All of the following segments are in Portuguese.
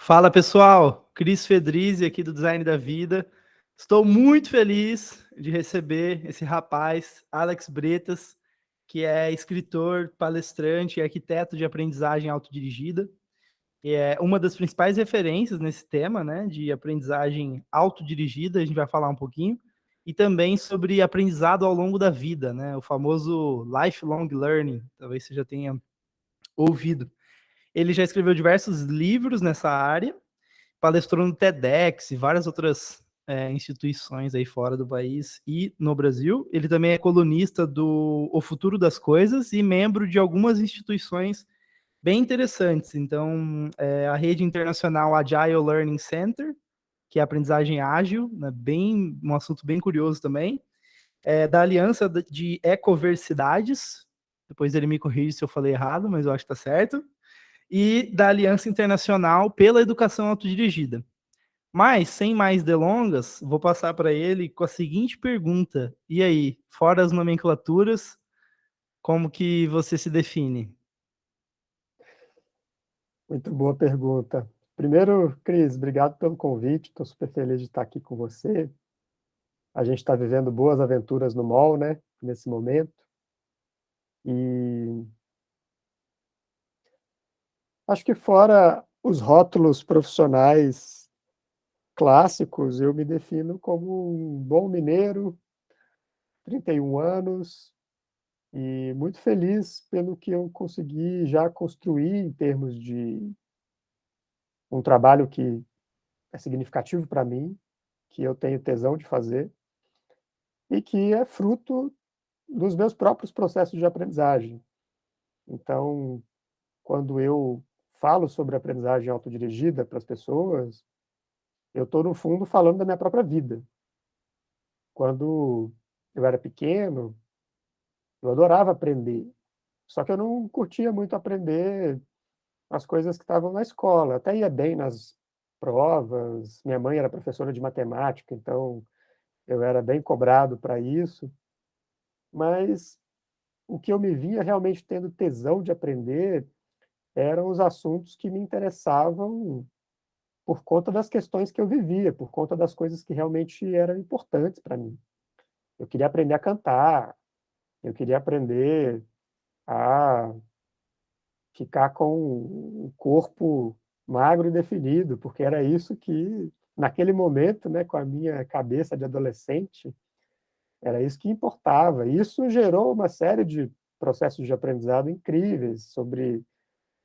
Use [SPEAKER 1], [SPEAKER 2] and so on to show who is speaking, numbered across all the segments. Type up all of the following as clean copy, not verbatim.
[SPEAKER 1] Fala pessoal, Cris Fedrizzi aqui do Design da Vida. Estou muito feliz de receber esse rapaz, Alex Bretas, que é escritor, palestrante e arquiteto de aprendizagem autodirigida. E é uma das principais referências nesse tema, né, de aprendizagem autodirigida, a gente vai falar um pouquinho, e também sobre aprendizado ao longo da vida, né, o famoso lifelong learning, talvez você já tenha ouvido. Ele já escreveu diversos livros nessa área, palestrou no TEDx e várias outras instituições aí fora do país e no Brasil. Ele também é colunista do O Futuro das Coisas e membro de algumas instituições bem interessantes. Então, a rede internacional Agile Learning Center, que é aprendizagem ágil, né, um assunto bem curioso também, da Aliança de Ecoversidades, depois ele me corrige se eu falei errado, mas eu acho que está certo, e da Aliança Internacional pela Educação Autodirigida. Mas, sem mais delongas, vou passar para ele com a seguinte pergunta. E aí, fora as nomenclaturas, como que você se define?
[SPEAKER 2] Muito boa pergunta. Primeiro, Cris, obrigado pelo convite. Estou super feliz de estar aqui com você. A gente está vivendo boas aventuras no mall, né? Nesse momento. E acho que fora os rótulos profissionais clássicos, eu me defino como um bom mineiro, 31 anos, e muito feliz pelo que eu consegui já construir em termos de um trabalho que é significativo para mim, que eu tenho tesão de fazer e que é fruto dos meus próprios processos de aprendizagem. Então, quando eu falo sobre aprendizagem autodirigida para as pessoas, eu estou, no fundo, falando da minha própria vida. Quando eu era pequeno, eu adorava aprender, só que eu não curtia muito aprender as coisas que estavam na escola. Até ia bem nas provas, minha mãe era professora de matemática, então eu era bem cobrado para isso, mas o que eu me via realmente tendo tesão de aprender eram os assuntos que me interessavam por conta das questões que eu vivia, por conta das coisas que realmente eram importantes para mim. Eu queria aprender a cantar, eu queria aprender a ficar com um corpo magro e definido, porque era isso que, naquele momento, né, com a minha cabeça de adolescente, era isso que importava. E isso gerou uma série de processos de aprendizado incríveis sobre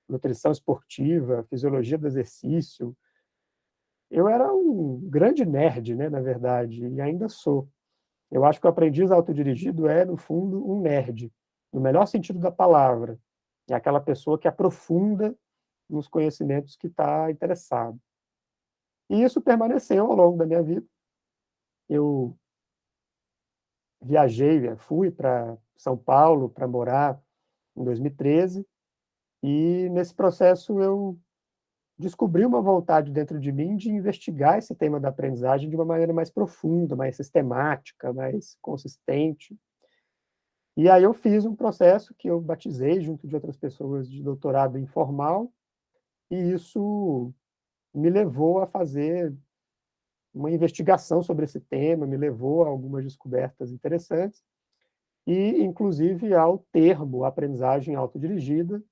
[SPEAKER 2] nutrição esportiva, fisiologia do exercício. Eu era um grande nerd, né, na verdade, e ainda sou. Eu acho que o aprendiz autodirigido é, no fundo, um nerd, no melhor sentido da palavra. É aquela pessoa que aprofunda nos conhecimentos que está interessado. E isso permaneceu ao longo da minha vida. Eu viajei, fui para São Paulo para morar em 2013, e nesse processo eu descobri uma vontade dentro de mim de investigar esse tema da aprendizagem de uma maneira mais profunda, mais sistemática, mais consistente. E aí eu fiz um processo que eu batizei junto de outras pessoas de doutorado informal, e isso me levou a fazer uma investigação sobre esse tema, me levou a algumas descobertas interessantes, e inclusive ao termo aprendizagem autodirigida,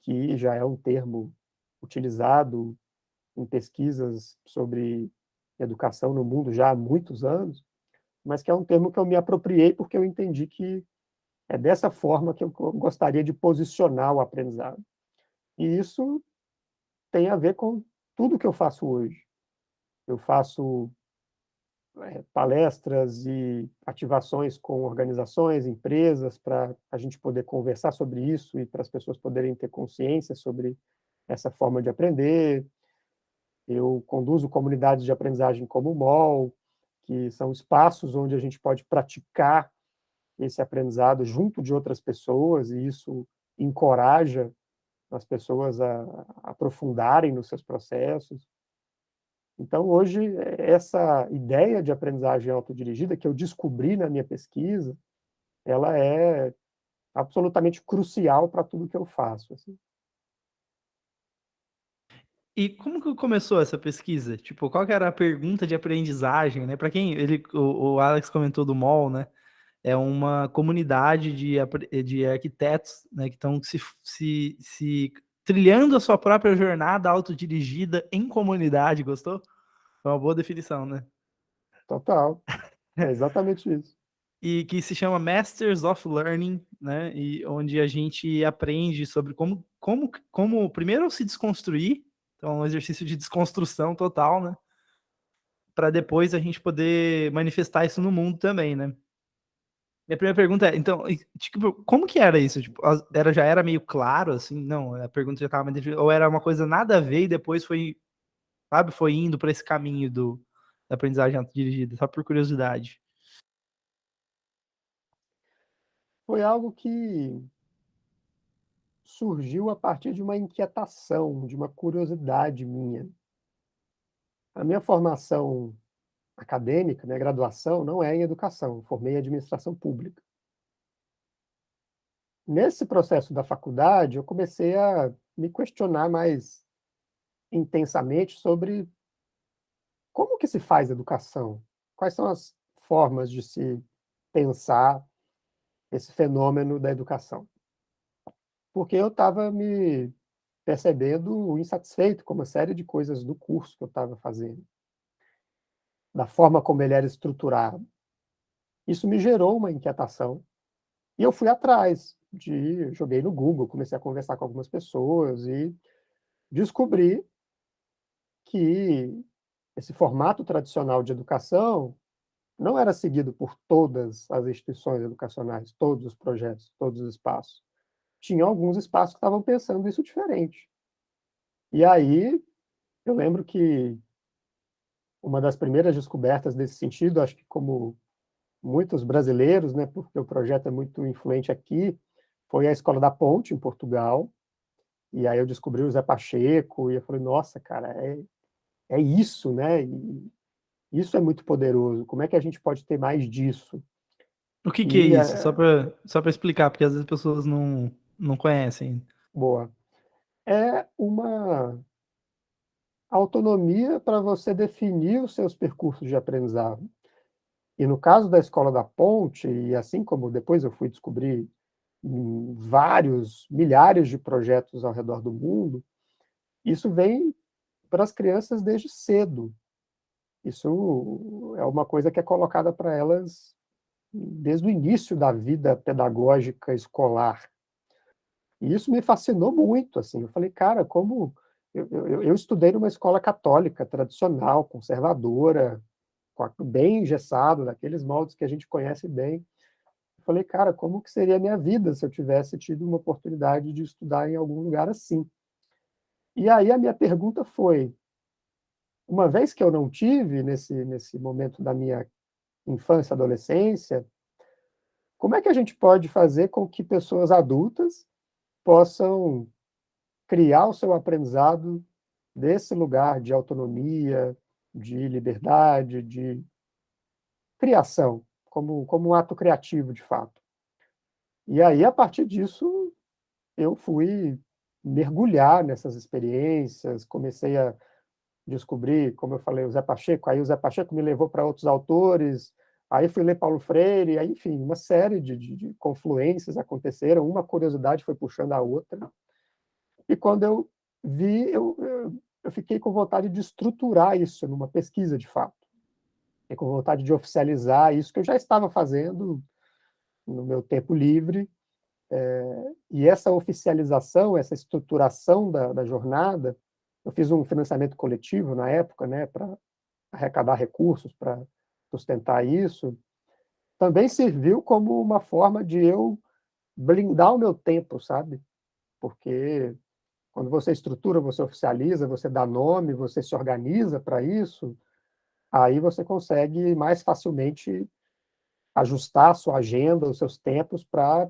[SPEAKER 2] que já é um termo utilizado em pesquisas sobre educação no mundo já há muitos anos, mas que é um termo que eu me apropriei porque eu entendi que é dessa forma que eu gostaria de posicionar o aprendizado. E isso tem a ver com tudo que eu faço hoje. Eu faço palestras e ativações com organizações, empresas, para a gente poder conversar sobre isso e para as pessoas poderem ter consciência sobre essa forma de aprender. Eu conduzo comunidades de aprendizagem como o MOL, que são espaços onde a gente pode praticar esse aprendizado junto de outras pessoas, e isso encoraja as pessoas a aprofundarem nos seus processos. Então, hoje, essa ideia de aprendizagem autodirigida, que eu descobri na minha pesquisa, ela é absolutamente crucial para tudo que eu faço, assim.
[SPEAKER 1] E como que começou essa pesquisa? Tipo, qual que era a pergunta de aprendizagem, né? Para quem o Alex comentou do MOL, né? É uma comunidade de arquitetos, né, que estão se trilhando a sua própria jornada autodirigida em comunidade, gostou? É uma boa definição, né?
[SPEAKER 2] Total. É exatamente isso.
[SPEAKER 1] E que se chama Masters of Learning, né? E onde a gente aprende sobre como primeiro se desconstruir, então é um exercício de desconstrução total, né? Para depois a gente poder manifestar isso no mundo também, né? Minha primeira pergunta é, então, tipo, como que era isso? Tipo, já era meio claro, assim? Não, a pergunta já estava mais definida. Ou era uma coisa nada a ver e depois foi, sabe, foi indo para esse caminho da aprendizagem autodirigida, só por curiosidade.
[SPEAKER 2] Foi algo que surgiu a partir de uma inquietação, de uma curiosidade minha. A minha formação acadêmica, né, graduação, não é em educação, eu formei em administração pública. Nesse processo da faculdade, eu comecei a me questionar mais intensamente sobre como que se faz educação, quais são as formas de se pensar esse fenômeno da educação. Porque eu estava me percebendo insatisfeito com uma série de coisas do curso que eu estava fazendo, da forma como ele era estruturado. Isso me gerou uma inquietação e eu fui atrás joguei no Google, comecei a conversar com algumas pessoas e descobri que esse formato tradicional de educação não era seguido por todas as instituições educacionais, todos os projetos, todos os espaços. Tinha alguns espaços que estavam pensando isso diferente. E aí, eu lembro que uma das primeiras descobertas desse sentido, acho que como muitos brasileiros, né, porque o projeto é muito influente aqui, foi a Escola da Ponte, em Portugal. E aí eu descobri o Zé Pacheco, e eu falei, nossa, cara, é isso, né? E isso é muito poderoso. Como é que a gente pode ter mais disso?
[SPEAKER 1] O que que é
[SPEAKER 2] E,
[SPEAKER 1] isso? Só para explicar, porque às vezes as pessoas não conhecem.
[SPEAKER 2] boa, é uma autonomia para você definir os seus percursos de aprendizado. E no caso da Escola da Ponte, e assim como depois eu fui descobrir vários, milhares de projetos ao redor do mundo, isso vem para as crianças desde cedo. Isso é uma coisa que é colocada para elas desde o início da vida pedagógica escolar. E isso me fascinou muito, assim, eu falei: "Cara, como". Eu estudei numa escola católica tradicional, conservadora, bem engessado, daqueles moldes que a gente conhece bem. Eu falei: "Cara, como que seria a minha vida se eu tivesse tido uma oportunidade de estudar em algum lugar assim?". E aí a minha pergunta foi: uma vez que eu não tive nesse momento da minha infância, adolescência, como é que a gente pode fazer com que pessoas adultas possam criar o seu aprendizado desse lugar de autonomia, de liberdade, de criação, como um ato criativo, de fato. E aí, a partir disso, eu fui mergulhar nessas experiências, comecei a descobrir, como eu falei, o Zé Pacheco, aí o Zé Pacheco me levou para outros autores, aí fui ler Paulo Freire, aí, enfim, uma série de confluências aconteceram, uma curiosidade foi puxando a outra, e quando eu vi, eu fiquei com vontade de estruturar isso numa pesquisa, de fato. Fiquei com vontade de oficializar isso que eu já estava fazendo no meu tempo livre, e essa oficialização, essa estruturação da jornada, eu fiz um financiamento coletivo na época, né, para arrecadar recursos para sustentar isso, também serviu como uma forma de eu blindar o meu tempo, sabe? Porque quando você estrutura, você oficializa, você dá nome, você se organiza para isso, aí você consegue mais facilmente ajustar a sua agenda, os seus tempos para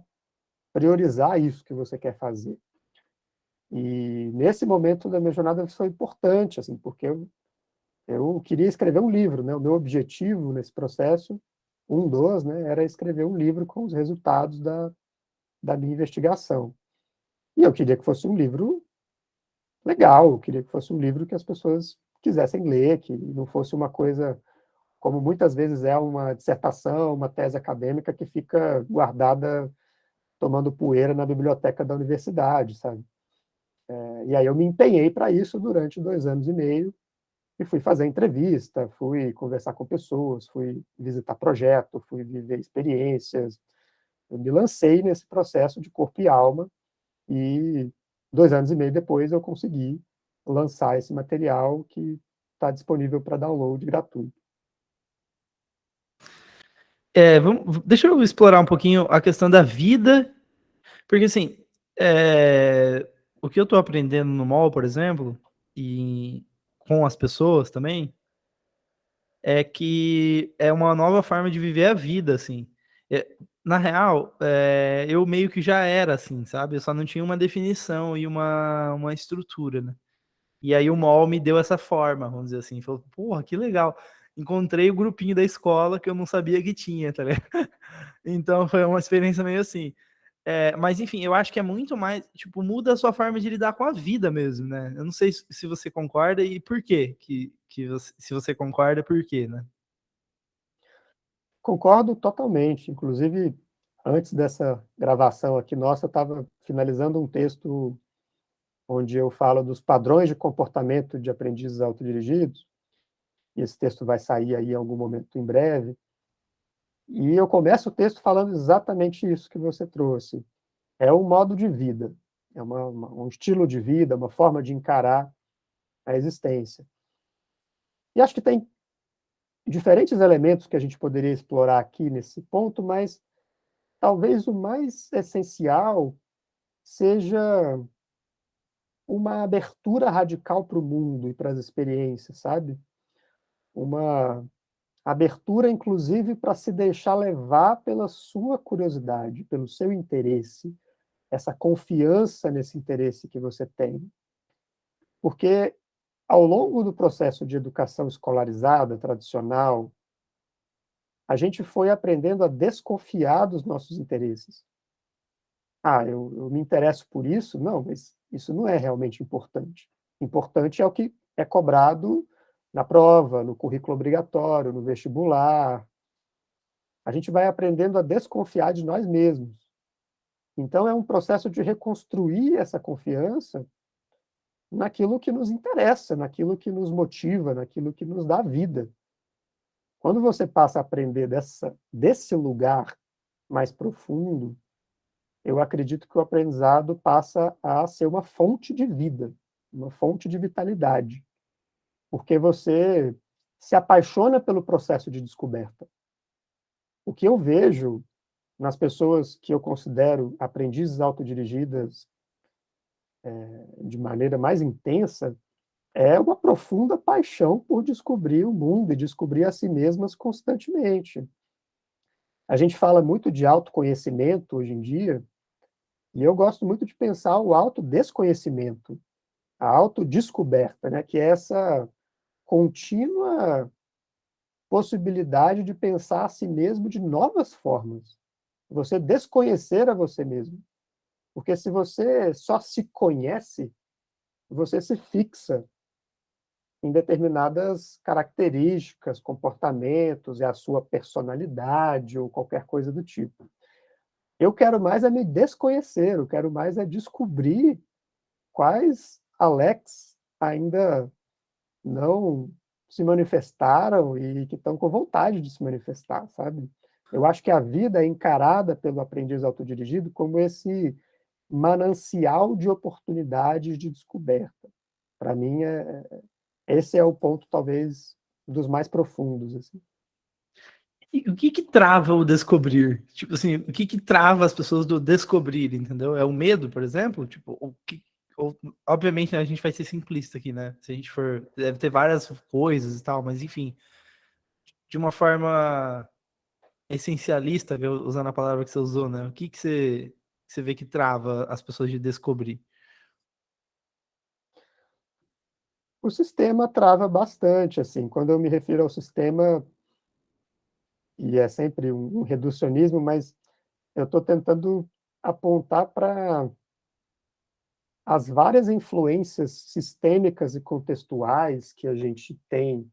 [SPEAKER 2] priorizar isso que você quer fazer. E nesse momento da minha jornada isso foi importante, assim, porque eu queria escrever um livro, né? O meu objetivo nesse processo, um dos, né, era escrever um livro com os resultados da minha investigação. E eu queria que fosse um livro legal, eu queria que fosse um livro que as pessoas quisessem ler, que não fosse uma coisa, como muitas vezes é uma dissertação, uma tese acadêmica que fica guardada tomando poeira na biblioteca da universidade, sabe? E aí eu me empenhei para isso durante 2 anos e meio, e fui fazer entrevista, fui conversar com pessoas, fui visitar projeto, fui viver experiências. Eu me lancei nesse processo de corpo e alma, e 2 anos e meio depois eu consegui lançar esse material que está disponível para download gratuito.
[SPEAKER 1] Deixa eu explorar um pouquinho a questão da vida, porque assim, o que eu tô aprendendo no mall, por exemplo, e com as pessoas também, é que é uma nova forma de viver a vida, assim. Na real, eu meio que já era assim, sabe? Eu só não tinha uma definição e uma estrutura, né? E aí o mall me deu essa forma, vamos dizer assim. Falou, porra, que legal. Encontrei o grupinho da escola que eu não sabia que tinha, tá ligado? Então foi uma experiência meio assim. Mas enfim, eu acho que é muito mais, tipo, muda a sua forma de lidar com a vida mesmo, né? Eu não sei se você concorda e por quê se você concorda, por quê, né?
[SPEAKER 2] Concordo totalmente, inclusive, antes dessa gravação aqui nossa, eu estava finalizando um texto onde eu falo dos padrões de comportamento de aprendizes autodirigidos, e esse texto vai sair aí em algum momento em breve, e eu começo o texto falando exatamente isso que você trouxe. É um modo de vida, é um estilo de vida, uma forma de encarar a existência. E acho que tem diferentes elementos que a gente poderia explorar aqui nesse ponto, mas talvez o mais essencial seja uma abertura radical para o mundo e para as experiências, sabe? Uma abertura, inclusive, para se deixar levar pela sua curiosidade, pelo seu interesse, essa confiança nesse interesse que você tem. Porque ao longo do processo de educação escolarizada, tradicional, a gente foi aprendendo a desconfiar dos nossos interesses. Ah, eu me interesso por isso? Não, mas isso não é realmente importante. Importante é o que é cobrado na prova, no currículo obrigatório, no vestibular. A gente vai aprendendo a desconfiar de nós mesmos. Então é um processo de reconstruir essa confiança naquilo que nos interessa, naquilo que nos motiva, naquilo que nos dá vida. Quando você passa a aprender desse lugar mais profundo, eu acredito que o aprendizado passa a ser uma fonte de vida, uma fonte de vitalidade, porque você se apaixona pelo processo de descoberta. O que eu vejo nas pessoas que eu considero aprendizes autodirigidas de maneira mais intensa é uma profunda paixão por descobrir o mundo e descobrir a si mesmas constantemente. A gente fala muito de autoconhecimento hoje em dia, e eu gosto muito de pensar o autodesconhecimento, a autodescoberta, né, que é essa contínua possibilidade de pensar a si mesmo de novas formas. Você desconhecer a você mesmo. Porque se você só se conhece, você se fixa em determinadas características, comportamentos, e a sua personalidade ou qualquer coisa do tipo. Eu quero mais é me desconhecer, eu quero mais é descobrir quais Alex ainda não se manifestaram e que estão com vontade de se manifestar, sabe? Eu acho que a vida é encarada pelo aprendiz autodirigido como esse manancial de oportunidades de descoberta. Para mim, esse é o ponto, talvez, dos mais profundos, assim.
[SPEAKER 1] E o que que trava o descobrir? Tipo assim, o que que trava as pessoas do descobrir, entendeu? É o medo, por exemplo? Tipo, obviamente, né, a gente vai ser simplista aqui, né? Se a gente for, deve ter várias coisas e tal, mas enfim, de uma forma essencialista, usando a palavra que você usou, né? O que que você vê que trava as pessoas de descobrir?
[SPEAKER 2] O sistema trava bastante, assim, quando eu me refiro ao sistema, e é sempre um reducionismo, mas eu estou tentando apontar para as várias influências sistêmicas e contextuais que a gente tem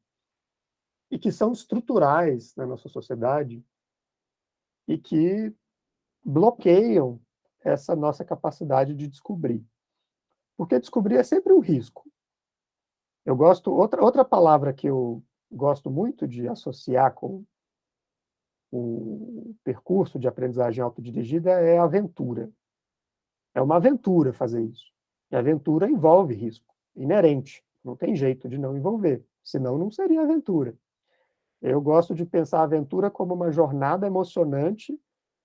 [SPEAKER 2] e que são estruturais na nossa sociedade e que bloqueiam essa nossa capacidade de descobrir. Porque descobrir é sempre um risco. Eu gosto, outra palavra que eu gosto muito de associar com o percurso de aprendizagem autodirigida é aventura. É uma aventura fazer isso. E aventura envolve risco, inerente. Não tem jeito de não envolver, senão não seria aventura. Eu gosto de pensar a aventura como uma jornada emocionante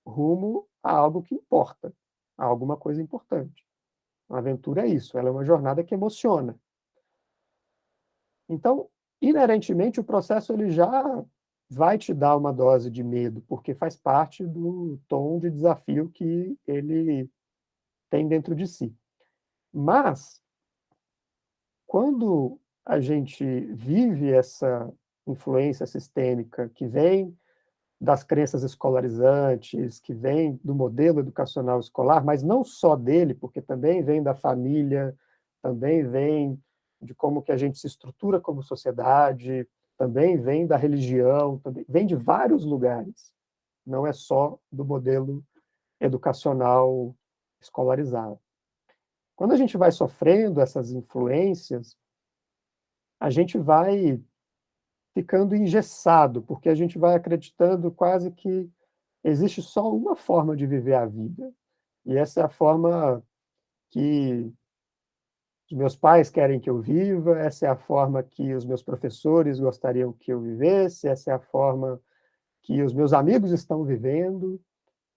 [SPEAKER 2] rumo a algo que importa, a alguma coisa importante. A aventura é isso, ela é uma jornada que emociona. Então, inerentemente, o processo ele já vai te dar uma dose de medo, porque faz parte do tom de desafio que ele tem dentro de si. Mas, quando a gente vive essa influência sistêmica que vem das crenças escolarizantes, que vem do modelo educacional escolar, mas não só dele, porque também vem da família, também vem de como que a gente se estrutura como sociedade, também vem da religião, também vem de vários lugares. Não é só do modelo educacional escolarizado. Quando a gente vai sofrendo essas influências, a gente vai ficando engessado, porque a gente vai acreditando quase que existe só uma forma de viver a vida. E essa é a forma que os meus pais querem que eu viva, essa é a forma que os meus professores gostariam que eu vivesse, essa é a forma que os meus amigos estão vivendo,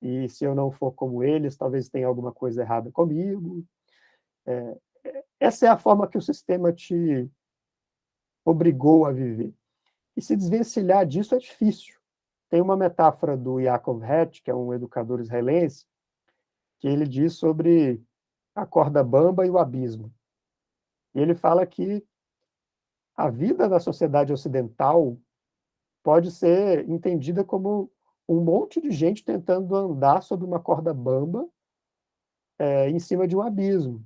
[SPEAKER 2] e se eu não for como eles, talvez tenha alguma coisa errada comigo. Essa é a forma que o sistema te obrigou a viver. E se desvencilhar disso é difícil. Tem uma metáfora do Yaakov Hecht, que é um educador israelense, que ele diz sobre a corda bamba e o abismo. E ele fala que a vida da sociedade ocidental pode ser entendida como um monte de gente tentando andar sobre uma corda bamba em cima de um abismo.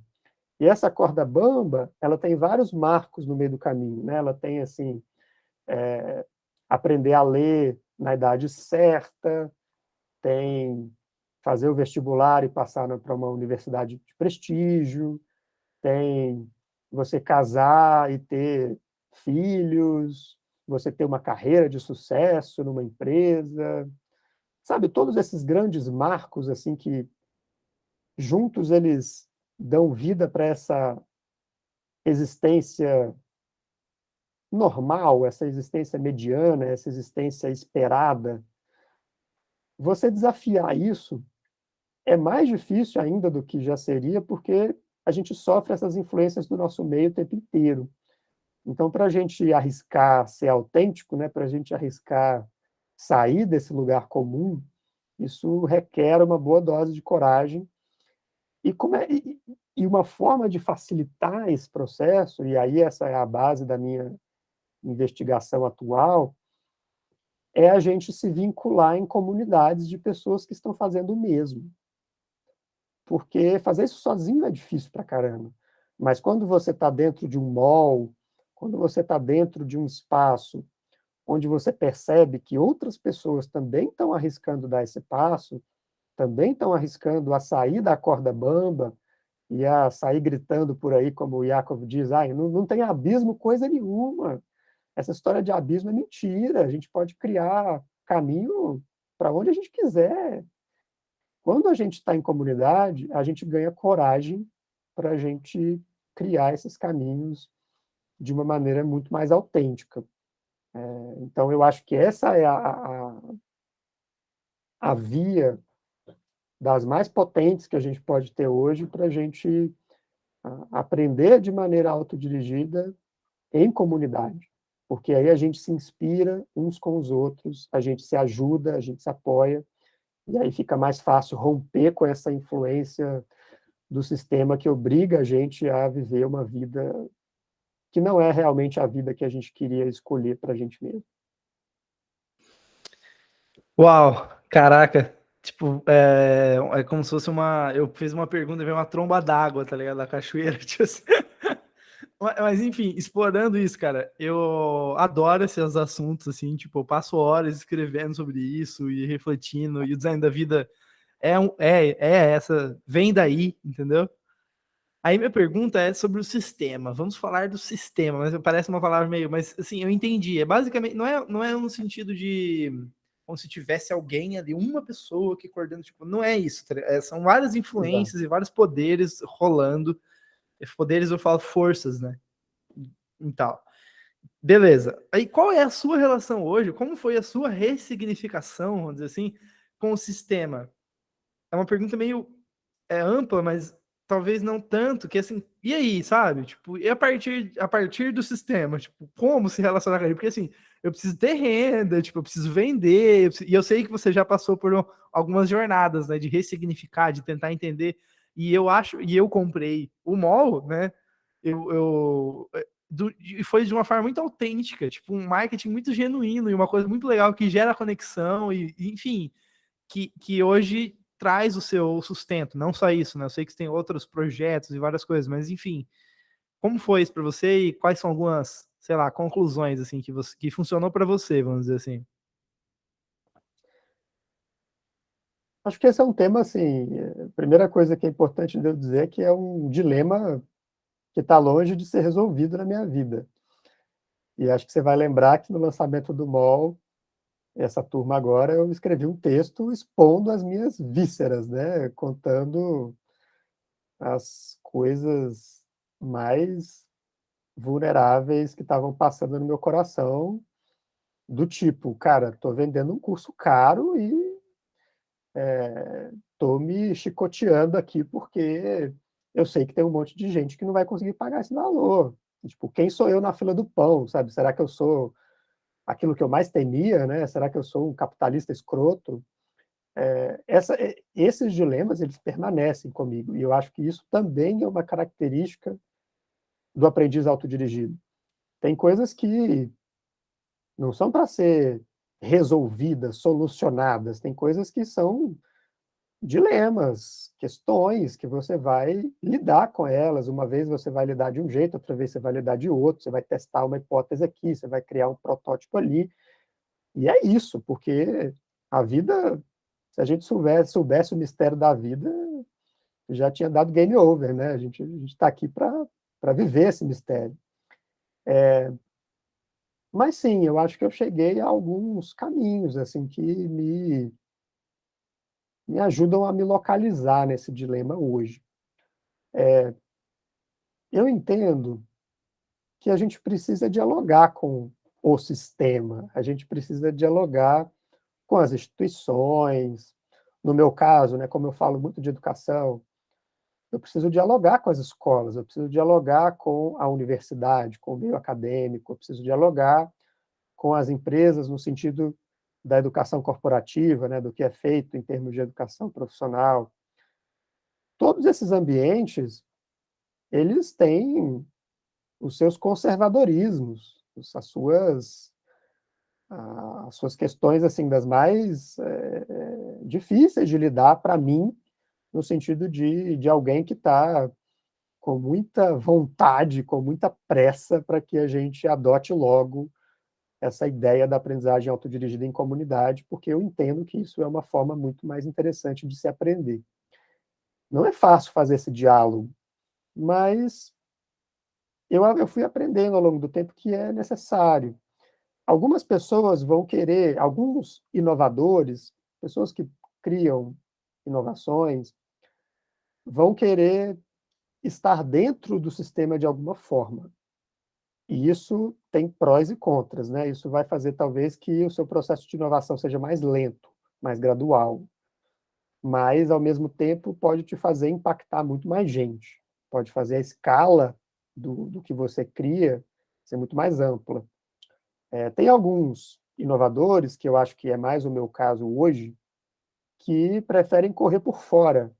[SPEAKER 2] E essa corda bamba, ela tem vários marcos no meio do caminho, né? Ela tem assim, aprender a ler na idade certa, tem fazer o vestibular e passar para uma universidade de prestígio, tem você casar e ter filhos, você ter uma carreira de sucesso numa empresa, sabe, todos esses grandes marcos assim que juntos eles dão vida para essa existência normal, essa existência mediana, essa existência esperada. Você desafiar isso é mais difícil ainda do que já seria, porque a gente sofre essas influências do nosso meio o tempo inteiro. Então, para a gente arriscar ser autêntico, né, para a gente arriscar sair desse lugar comum, isso requer uma boa dose de coragem. E uma forma de facilitar esse processo, e aí essa é a base da minha investigação atual, é a gente se vincular em comunidades de pessoas que estão fazendo o mesmo. Porque fazer isso sozinho é difícil pra caramba. Mas quando você está dentro de um mall, quando você está dentro de um espaço onde você percebe que outras pessoas também estão arriscando dar esse passo, também estão arriscando a sair da corda bamba e a sair gritando por aí, como o Yaakov diz, não tem abismo coisa nenhuma. Essa história de abismo é mentira, a gente pode criar caminho para onde a gente quiser. Quando a gente está em comunidade, a gente ganha coragem para a gente criar esses caminhos de uma maneira muito mais autêntica. Então, eu acho que essa é a via das mais potentes que a gente pode ter hoje para a gente aprender de maneira autodirigida em comunidade. Porque aí a gente se inspira uns com os outros, a gente se ajuda, a gente se apoia, e aí fica mais fácil romper com essa influência do sistema que obriga a gente a viver uma vida que não é realmente a vida que a gente queria escolher para a gente mesmo.
[SPEAKER 1] Uau, caraca, Tipo, é como se fosse uma. Eu fiz uma pergunta e veio uma tromba d'água, tá ligado? Da cachoeira. Tipo assim. Mas, enfim, explorando isso, cara, eu adoro esses assuntos, assim, tipo, eu passo horas escrevendo sobre isso e refletindo, e o design da vida é essa, vem daí, entendeu? Aí minha pergunta é sobre o sistema. Vamos falar do sistema, mas parece uma palavra meio, mas assim, eu entendi. É basicamente, não é no sentido de como se tivesse alguém ali, uma pessoa que coordena, tipo, não é isso, tá ligado? São várias
[SPEAKER 2] Exato.
[SPEAKER 1] influências e vários poderes rolando. Poderes eu falo forças, né? E tal. Beleza. Aí qual é a sua relação hoje? Como foi a sua ressignificação, vamos dizer assim, com o sistema? É uma pergunta meio ampla, mas talvez não tanto, que assim, e aí, sabe? Tipo, e a partir do sistema, tipo, como se relacionar com ele? Porque assim, eu preciso ter renda, tipo, eu preciso vender, e eu sei que você já passou por algumas jornadas, né, de ressignificar, de tentar entender, e eu comprei o mall, né? E foi de uma forma muito autêntica, tipo, um marketing muito genuíno e uma coisa muito legal que gera conexão e enfim, que hoje traz o seu sustento, não só isso, né? Eu sei que você tem outros projetos e várias coisas, mas enfim, como foi isso para você e quais são algumas, sei lá, conclusões assim que funcionou para você, vamos dizer assim?
[SPEAKER 2] Acho que esse é um tema, assim, a primeira coisa que é importante de eu dizer é que é um dilema que está longe de ser resolvido na minha vida. E acho que você vai lembrar que no lançamento do MOL, essa turma agora, eu escrevi um texto expondo as minhas vísceras, né, contando as coisas mais vulneráveis que estavam passando no meu coração, do tipo: "Cara, tô vendendo um curso caro e tô me chicoteando aqui, porque eu sei que tem um monte de gente que não vai conseguir pagar esse valor. Tipo, quem sou eu na fila do pão, sabe? Será que eu sou aquilo que eu mais temia, né? Será que eu sou um capitalista escroto?" Esses dilemas, eles permanecem comigo, e eu acho que isso também é uma característica do aprendiz autodirigido. Tem coisas que não são para ser resolvidas, solucionadas, tem coisas que são dilemas, questões que você vai lidar com elas. Uma vez você vai lidar de um jeito, outra vez você vai lidar de outro, você vai testar uma hipótese aqui, você vai criar um protótipo ali. E é isso, porque a vida, se a gente soubesse o mistério da vida, já tinha dado game over, né? A gente está aqui para viver esse mistério. Mas sim, eu acho que eu cheguei a alguns caminhos assim que me ajudam a me localizar nesse dilema hoje. Eu entendo que a gente precisa dialogar com o sistema, a gente precisa dialogar com as instituições. No meu caso, né, como eu falo muito de educação, eu preciso dialogar com as escolas, eu preciso dialogar com a universidade, com o meio acadêmico, eu preciso dialogar com as empresas no sentido da educação corporativa, né, do que é feito em termos de educação profissional. Todos esses ambientes, eles têm os seus conservadorismos, as suas questões, assim, das mais difíceis de lidar para mim, no sentido de alguém que está com muita vontade, com muita pressa para que a gente adote logo essa ideia da aprendizagem autodirigida em comunidade, porque eu entendo que isso é uma forma muito mais interessante de se aprender. Não é fácil fazer esse diálogo, mas eu fui aprendendo ao longo do tempo que é necessário. Algumas pessoas vão querer, alguns inovadores, pessoas que criam inovações, vão querer estar dentro do sistema de alguma forma. E isso tem prós e contras, né? Isso vai fazer talvez que o seu processo de inovação seja mais lento, mais gradual, mas ao mesmo tempo pode te fazer impactar muito mais gente, pode fazer a escala do que você cria ser muito mais ampla. Tem alguns inovadores, que eu acho que é mais o meu caso hoje, que preferem correr por fora.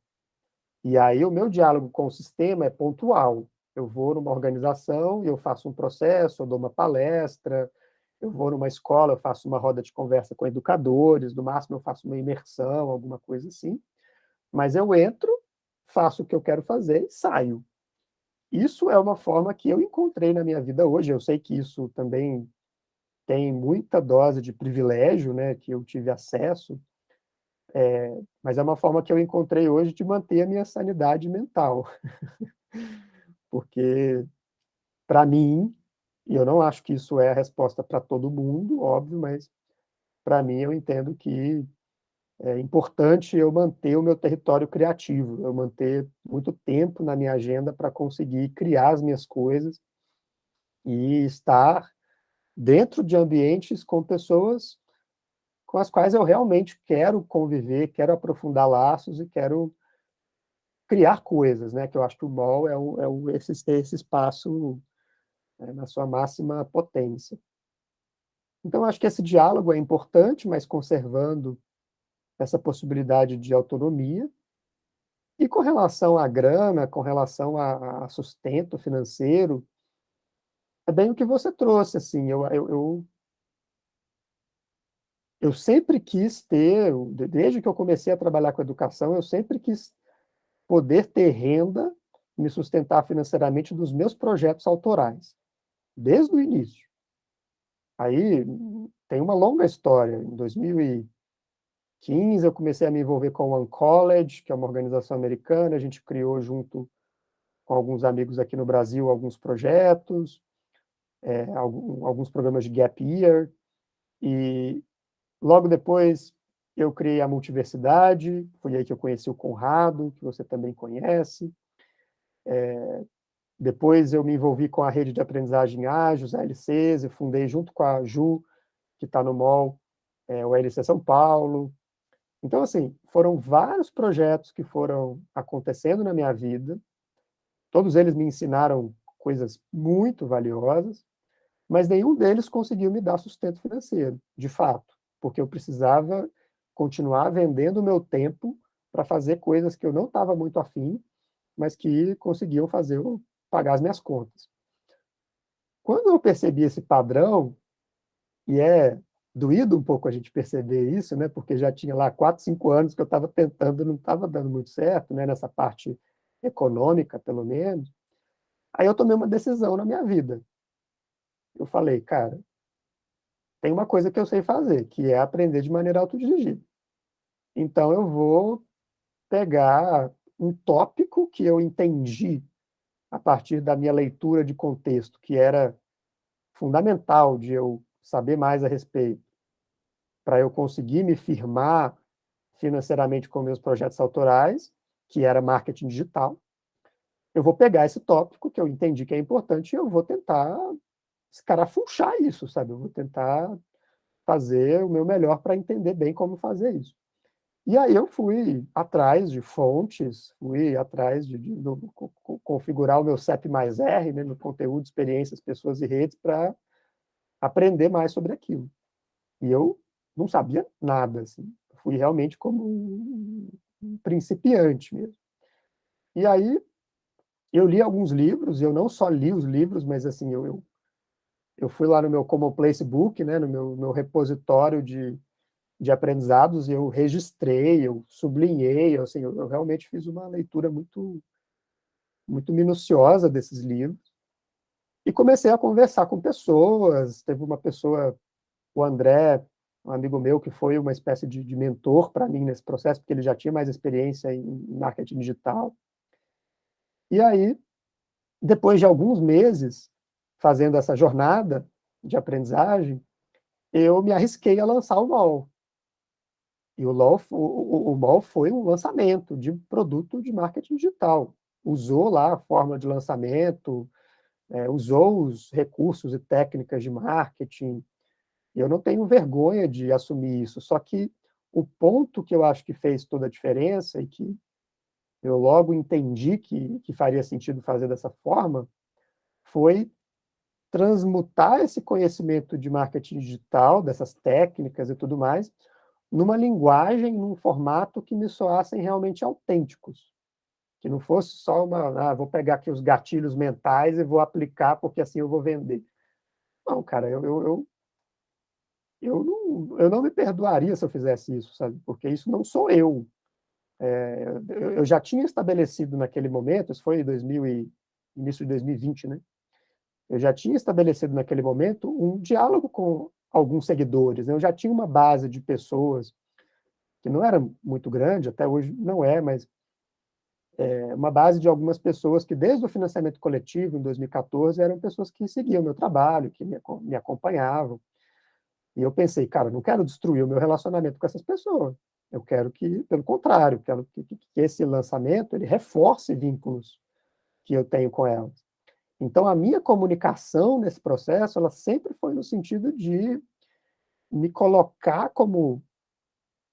[SPEAKER 2] E aí o meu diálogo com o sistema é pontual. Eu vou numa organização e eu faço um processo, eu dou uma palestra, eu vou numa escola, eu faço uma roda de conversa com educadores, no máximo eu faço uma imersão, alguma coisa assim, mas eu entro, faço o que eu quero fazer e saio. Isso é uma forma que eu encontrei na minha vida hoje. Eu sei que isso também tem muita dose de privilégio, né, que eu tive acesso, mas é uma forma que eu encontrei hoje de manter a minha sanidade mental, porque para mim, e eu não acho que isso é a resposta para todo mundo, óbvio, mas para mim eu entendo que é importante eu manter o meu território criativo, eu manter muito tempo na minha agenda para conseguir criar as minhas coisas e estar dentro de ambientes com pessoas com as quais eu realmente quero conviver, quero aprofundar laços e quero criar coisas, né? Que eu acho que o mall esse espaço, na sua máxima potência. Então, acho que esse diálogo é importante, mas conservando essa possibilidade de autonomia. E com relação à grana, com relação a sustento financeiro, é bem o que você trouxe, assim, eu sempre quis ter, desde que eu comecei a trabalhar com educação, eu sempre quis poder ter renda, me sustentar financeiramente dos meus projetos autorais, desde o início. Aí tem uma longa história. Em 2015 eu comecei a me envolver com o One College, que é uma organização americana, a gente criou junto com alguns amigos aqui no Brasil alguns projetos, alguns programas de gap year, e logo depois eu criei a Multiversidade, foi aí que eu conheci o Conrado, que você também conhece. Depois eu me envolvi com a rede de aprendizagem ágil, os ALCs, eu fundei junto com a Ju, que está no MOL, o ALC São Paulo. Então, assim, foram vários projetos que foram acontecendo na minha vida, todos eles me ensinaram coisas muito valiosas, mas nenhum deles conseguiu me dar sustento financeiro, de fato, porque eu precisava continuar vendendo o meu tempo para fazer coisas que eu não estava muito afim, mas que conseguiam fazer eu pagar as minhas contas. Quando eu percebi esse padrão, e é doído um pouco a gente perceber isso, né, porque já tinha lá 4, 5 anos que eu estava tentando, não estava dando muito certo, né, nessa parte econômica, pelo menos. Aí eu tomei uma decisão na minha vida. Eu falei, cara, tem uma coisa que eu sei fazer, que é aprender de maneira autodirigida. Então eu vou pegar um tópico que eu entendi a partir da minha leitura de contexto, que era fundamental de eu saber mais a respeito, para eu conseguir me firmar financeiramente com meus projetos autorais, que era marketing digital. Eu vou pegar esse tópico que eu entendi que é importante e eu vou tentar escarafunchar isso, sabe? Eu vou tentar fazer o meu melhor para entender bem como fazer isso. E aí eu fui atrás de fontes, fui atrás configurar o meu CEP mais R, né, no conteúdo, experiências, pessoas e redes, para aprender mais sobre aquilo. E eu não sabia nada, assim. Fui realmente como um principiante mesmo. E aí eu li alguns livros, eu não só li os livros, mas assim, eu fui lá no meu Common Place Book, né, no meu repositório de aprendizados, e eu registrei, eu sublinhei, assim, eu realmente fiz uma leitura muito, muito minuciosa desses livros, e comecei a conversar com pessoas. Teve uma pessoa, o André, um amigo meu, que foi uma espécie de mentor para mim nesse processo, porque ele já tinha mais experiência em marketing digital. E aí, depois de alguns meses fazendo essa jornada de aprendizagem, eu me arrisquei a lançar o MOL. E o MOL foi um lançamento de produto de marketing digital. Usou lá a forma de lançamento, usou os recursos e técnicas de marketing. Eu não tenho vergonha de assumir isso, só que o ponto que eu acho que fez toda a diferença e que eu logo entendi que faria sentido fazer dessa forma foi transmutar esse conhecimento de marketing digital, dessas técnicas e tudo mais, numa linguagem, num formato que me soassem realmente autênticos, que não fosse só vou pegar aqui os gatilhos mentais e vou aplicar porque assim eu vou vender. Não, cara, eu eu não me perdoaria se eu fizesse isso, sabe? Porque isso não sou eu. Eu já tinha estabelecido naquele momento, isso foi início de 2020, né? Eu já tinha estabelecido naquele momento um diálogo com alguns seguidores, né? Eu já tinha uma base de pessoas que não era muito grande, até hoje não é, mas uma base de algumas pessoas que, desde o financiamento coletivo, em 2014, eram pessoas que seguiam o meu trabalho, que me acompanhavam. E eu pensei, cara, eu não quero destruir o meu relacionamento com essas pessoas. Eu quero que, pelo contrário, quero que esse lançamento ele reforce vínculos que eu tenho com elas. Então, a minha comunicação nesse processo, ela sempre foi no sentido de me colocar como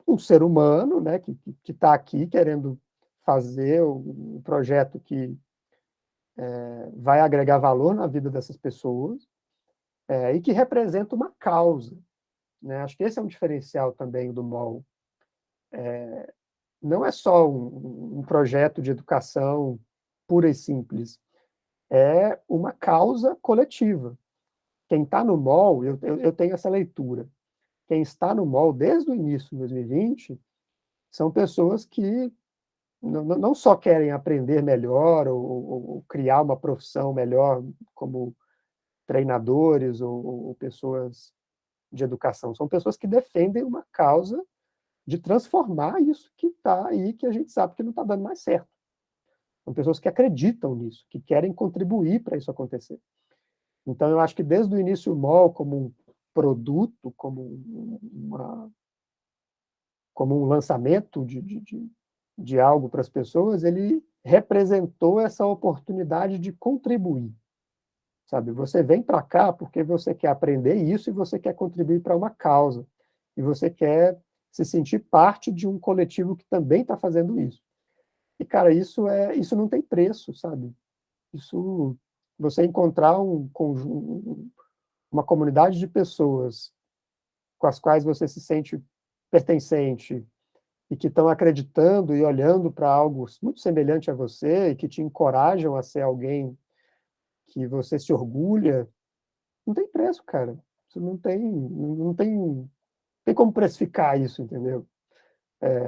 [SPEAKER 2] um ser humano, né, que está aqui querendo fazer um projeto que vai agregar valor na vida dessas pessoas, e que representa uma causa, né? Acho que esse é um diferencial também do MOL. Não é só um projeto de educação pura e simples, é uma causa coletiva. Quem está no MOL, eu tenho essa leitura, quem está no MOL desde o início de 2020 são pessoas que não só querem aprender melhor ou criar uma profissão melhor como treinadores ou pessoas de educação, são pessoas que defendem uma causa de transformar isso que está aí, que a gente sabe que não está dando mais certo. São pessoas que acreditam nisso, que querem contribuir para isso acontecer. Então, eu acho que desde o início o MOL, como um produto, como um lançamento de algo para as pessoas, ele representou essa oportunidade de contribuir. Sabe? Você vem para cá porque você quer aprender isso e você quer contribuir para uma causa. E você quer se sentir parte de um coletivo que também está fazendo isso. E, cara, isso não tem preço, sabe? Isso, você encontrar uma comunidade de pessoas com as quais você se sente pertencente e que estão acreditando e olhando para algo muito semelhante a você e que te encorajam a ser alguém que você se orgulha, não tem preço, cara. Isso não tem como precificar isso, entendeu?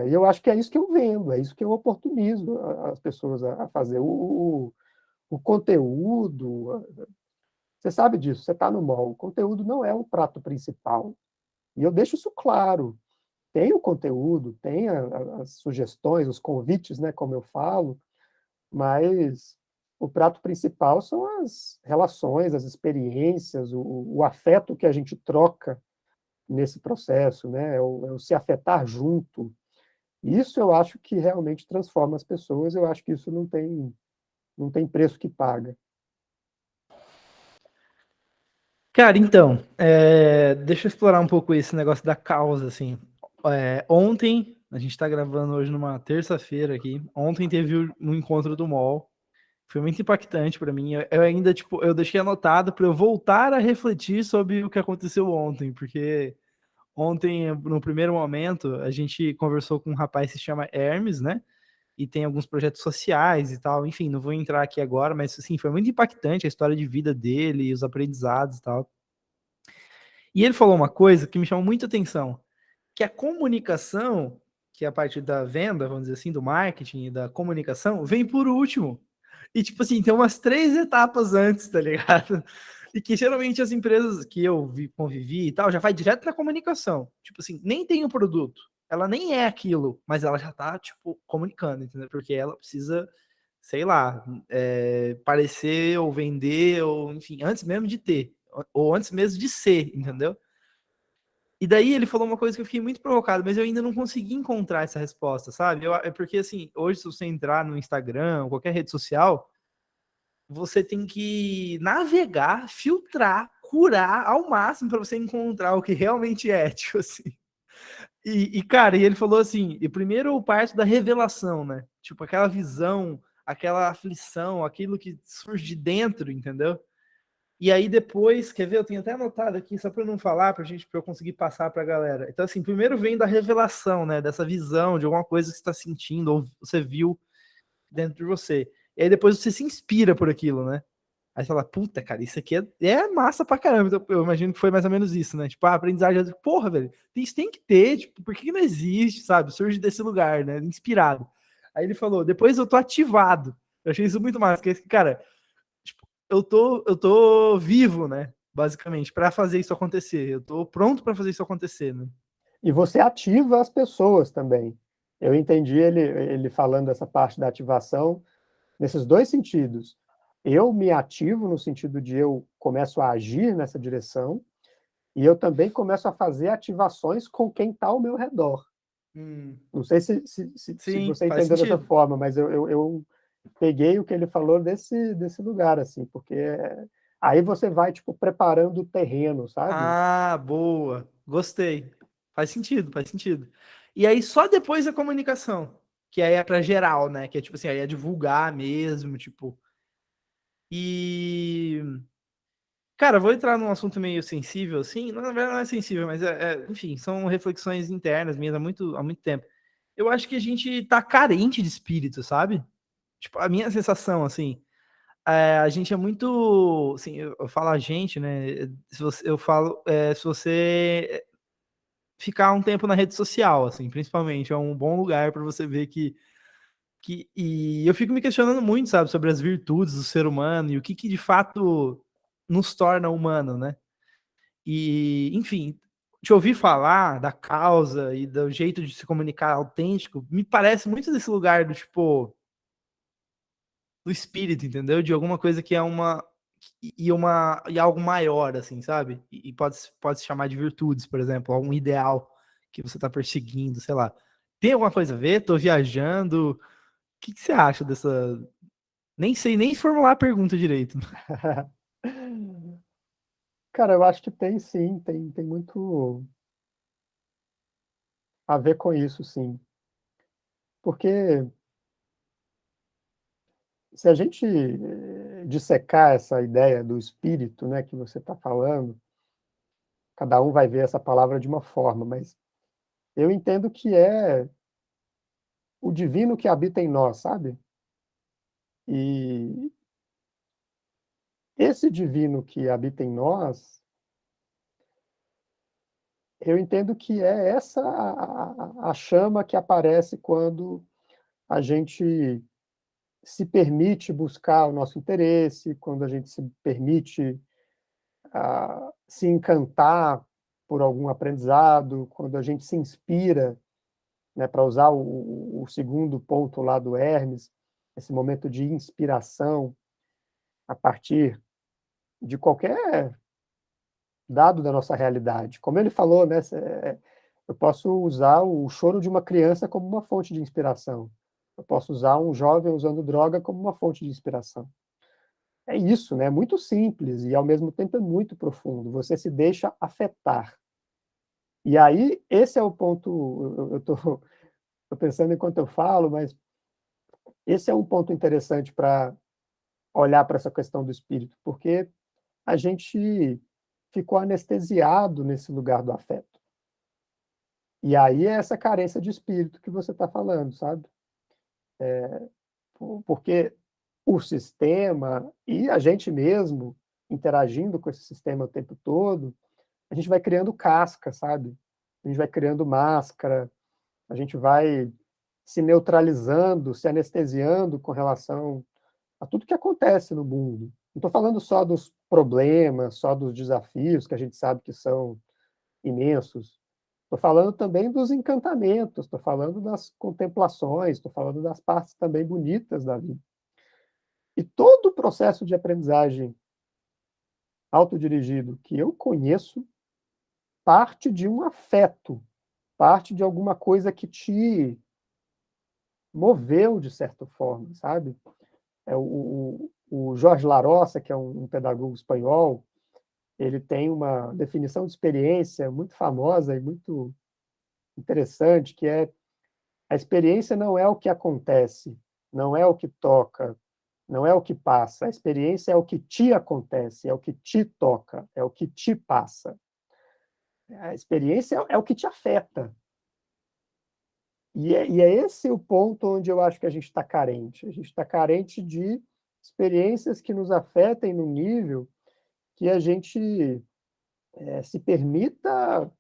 [SPEAKER 2] E eu acho que é isso que eu vendo, é isso que eu oportunizo as pessoas a fazer. O conteúdo, você sabe disso, você está no mall, o conteúdo não é o prato principal. E eu deixo isso claro. Tem o conteúdo, tem as sugestões, os convites, né, como eu falo, mas o prato principal são as relações, as experiências, o afeto que a gente troca nesse processo, né? É o se afetar junto. Isso eu acho que realmente transforma as pessoas, eu acho que isso não tem preço que paga.
[SPEAKER 1] Cara, então, deixa eu explorar um pouco esse negócio da causa, assim. Ontem, a gente tá gravando hoje numa terça-feira aqui, ontem teve um encontro do MOL, foi muito impactante para mim, eu ainda, tipo, eu deixei anotado para eu voltar a refletir sobre o que aconteceu ontem, porque ontem, no primeiro momento, a gente conversou com um rapaz que se chama Hermes, né, e tem alguns projetos sociais e tal, enfim, não vou entrar aqui agora, mas, assim, foi muito impactante a história de vida dele, os aprendizados e tal. E ele falou uma coisa que me chamou muita atenção, que a comunicação, que é a parte da venda, vamos dizer assim, do marketing e da comunicação, vem por último. E, tipo assim, tem umas 3 etapas antes, tá ligado? E que geralmente as empresas que eu convivi e tal, já vai direto na comunicação. Tipo assim, nem tem o produto. Ela nem é aquilo, mas ela já tá, tipo, comunicando, entendeu? Porque ela precisa, sei lá, parecer ou vender, ou enfim, antes mesmo de ter, ou antes mesmo de ser, entendeu? E daí ele falou uma coisa que eu fiquei muito provocado, mas eu ainda não consegui encontrar essa resposta, sabe? É porque, assim, hoje se você entrar no Instagram, ou qualquer rede social, você tem que navegar, filtrar, curar ao máximo para você encontrar o que realmente é, tipo assim. Cara, e ele falou assim, e primeiro eu parto da revelação, né? Tipo, aquela visão, aquela aflição, aquilo que surge de dentro, entendeu? E aí depois, quer ver? Eu tenho até anotado aqui, só para eu não falar, para eu conseguir passar para a galera. Então, assim, primeiro vem da revelação, né? Dessa visão de alguma coisa que você está sentindo ou você viu dentro de você. E aí depois você se inspira por aquilo, né? Aí você fala, puta, cara, isso aqui é massa pra caramba. Então, eu imagino que foi mais ou menos isso, né? Tipo, a aprendizagem, porra, velho, isso tem que ter, tipo, por que não existe, sabe? Surge desse lugar, né? Inspirado. Aí ele falou, depois eu tô ativado. Eu achei isso muito massa, porque, cara, tipo, eu tô vivo, né? Basicamente, pra fazer isso acontecer. Eu tô pronto pra fazer isso acontecer, né?
[SPEAKER 2] E você ativa as pessoas também. Eu entendi ele falando essa parte da ativação nesses dois sentidos. Eu me ativo no sentido de eu começo a agir nessa direção e eu também começo a fazer ativações com quem está ao meu redor.
[SPEAKER 1] Hum,
[SPEAKER 2] Não sei se
[SPEAKER 1] sim,
[SPEAKER 2] você
[SPEAKER 1] faz
[SPEAKER 2] entendeu dessa
[SPEAKER 1] sentido.
[SPEAKER 2] forma, mas eu peguei o que ele falou desse lugar, assim, porque aí você vai, tipo, preparando o terreno, sabe?
[SPEAKER 1] Ah, boa. Gostei. Faz sentido, faz sentido. E aí só depois a comunicação, que aí é pra geral, né? Que é tipo assim, aí é divulgar mesmo, tipo. E cara, eu vou entrar num assunto meio sensível assim, na verdade não é sensível, mas enfim, são reflexões internas minhas há muito tempo. Eu acho que a gente tá carente de espírito, sabe? Tipo, a minha sensação assim, a gente é muito, assim, eu falo a gente, né? Eu falo, se você ficar um tempo na rede social, assim, principalmente. É um bom lugar para você ver e eu fico me questionando muito, sabe, sobre as virtudes do ser humano e o que de fato nos torna humano, né? E, enfim, te ouvir falar da causa e do jeito de se comunicar autêntico, me parece muito desse lugar do tipo do espírito, entendeu? De alguma coisa que é e algo maior, assim, sabe? E pode se chamar de virtudes, por exemplo, algum ideal que você está perseguindo, sei lá. Tem alguma coisa a ver? Tô viajando. O que você acha dessa? Nem sei nem formular a pergunta direito.
[SPEAKER 2] Cara, eu acho que tem sim, tem muito a ver com isso, sim. Porque se a gente dissecar essa ideia do espírito, né, que você está falando, cada um vai ver essa palavra de uma forma, mas eu entendo que é o divino que habita em nós, sabe? E esse divino que habita em nós, eu entendo que é essa a chama que aparece quando a gente se permite buscar o nosso interesse, quando a gente se permite se encantar por algum aprendizado, quando a gente se inspira, né, para usar o segundo ponto lá do Hermes, esse momento de inspiração a partir de qualquer dado da nossa realidade. Como ele falou, né, eu posso usar o choro de uma criança como uma fonte de inspiração. Eu posso usar um jovem usando droga como uma fonte de inspiração. É isso, né? É muito simples e ao mesmo tempo é muito profundo. Você se deixa afetar. E aí, esse é o ponto. Eu estou tô pensando enquanto eu falo, mas esse é um ponto interessante para olhar para essa questão do espírito, porque a gente ficou anestesiado nesse lugar do afeto. E aí é essa carência de espírito que você está falando, sabe? Porque o sistema e a gente mesmo interagindo com esse sistema o tempo todo, a gente vai criando casca, sabe? A gente vai criando máscara, a gente vai se neutralizando, se anestesiando com relação a tudo que acontece no mundo. Não estou falando só dos problemas, só dos desafios, que a gente sabe que são imensos. Estou falando também dos encantamentos, estou falando das contemplações, estou falando das partes também bonitas da vida. E todo o processo de aprendizagem autodirigido que eu conheço parte de um afeto, parte de alguma coisa que te moveu de certa forma, sabe? O Jorge Larossa, que é um pedagogo espanhol, ele tem uma definição de experiência muito famosa e muito interessante, que é a experiência não é o que acontece, não é o que toca, não é o que passa. A experiência é o que te acontece, é o que te toca, é o que te passa. A experiência é o que te afeta. E é esse o ponto onde eu acho que a gente está carente. A gente está carente de experiências que nos afetem no nível que a gente se permita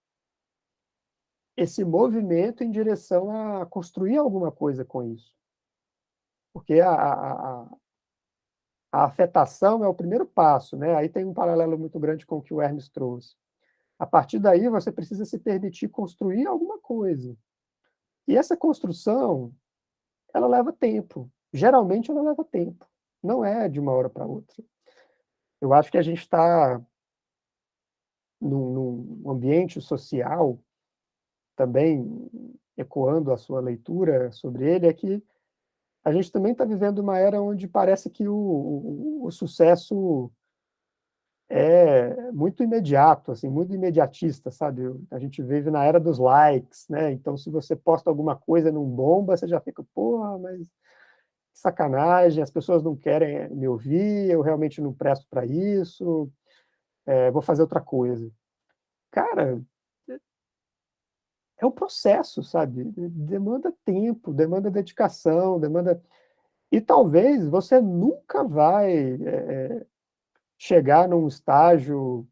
[SPEAKER 2] esse movimento em direção a construir alguma coisa com isso. Porque a afetação é o primeiro passo, né? Aí tem um paralelo muito grande com o que o Hermes trouxe. A partir daí, você precisa se permitir construir alguma coisa. E essa construção, ela leva tempo. Geralmente, ela leva tempo. Não é de uma hora para outra. Eu acho que a gente está num ambiente social, também ecoando a sua leitura sobre ele, é que a gente também está vivendo uma era onde parece que o sucesso é muito imediato, assim, muito imediatista, sabe? A gente vive na era dos likes, né? Então, se você posta alguma coisa e não bomba, você já fica, porra, mas que sacanagem, as pessoas não querem me ouvir, eu realmente não presto para isso, vou fazer outra coisa. Cara, é um processo, sabe? Demanda tempo, demanda dedicação, demanda. E talvez você nunca vai chegar num estágio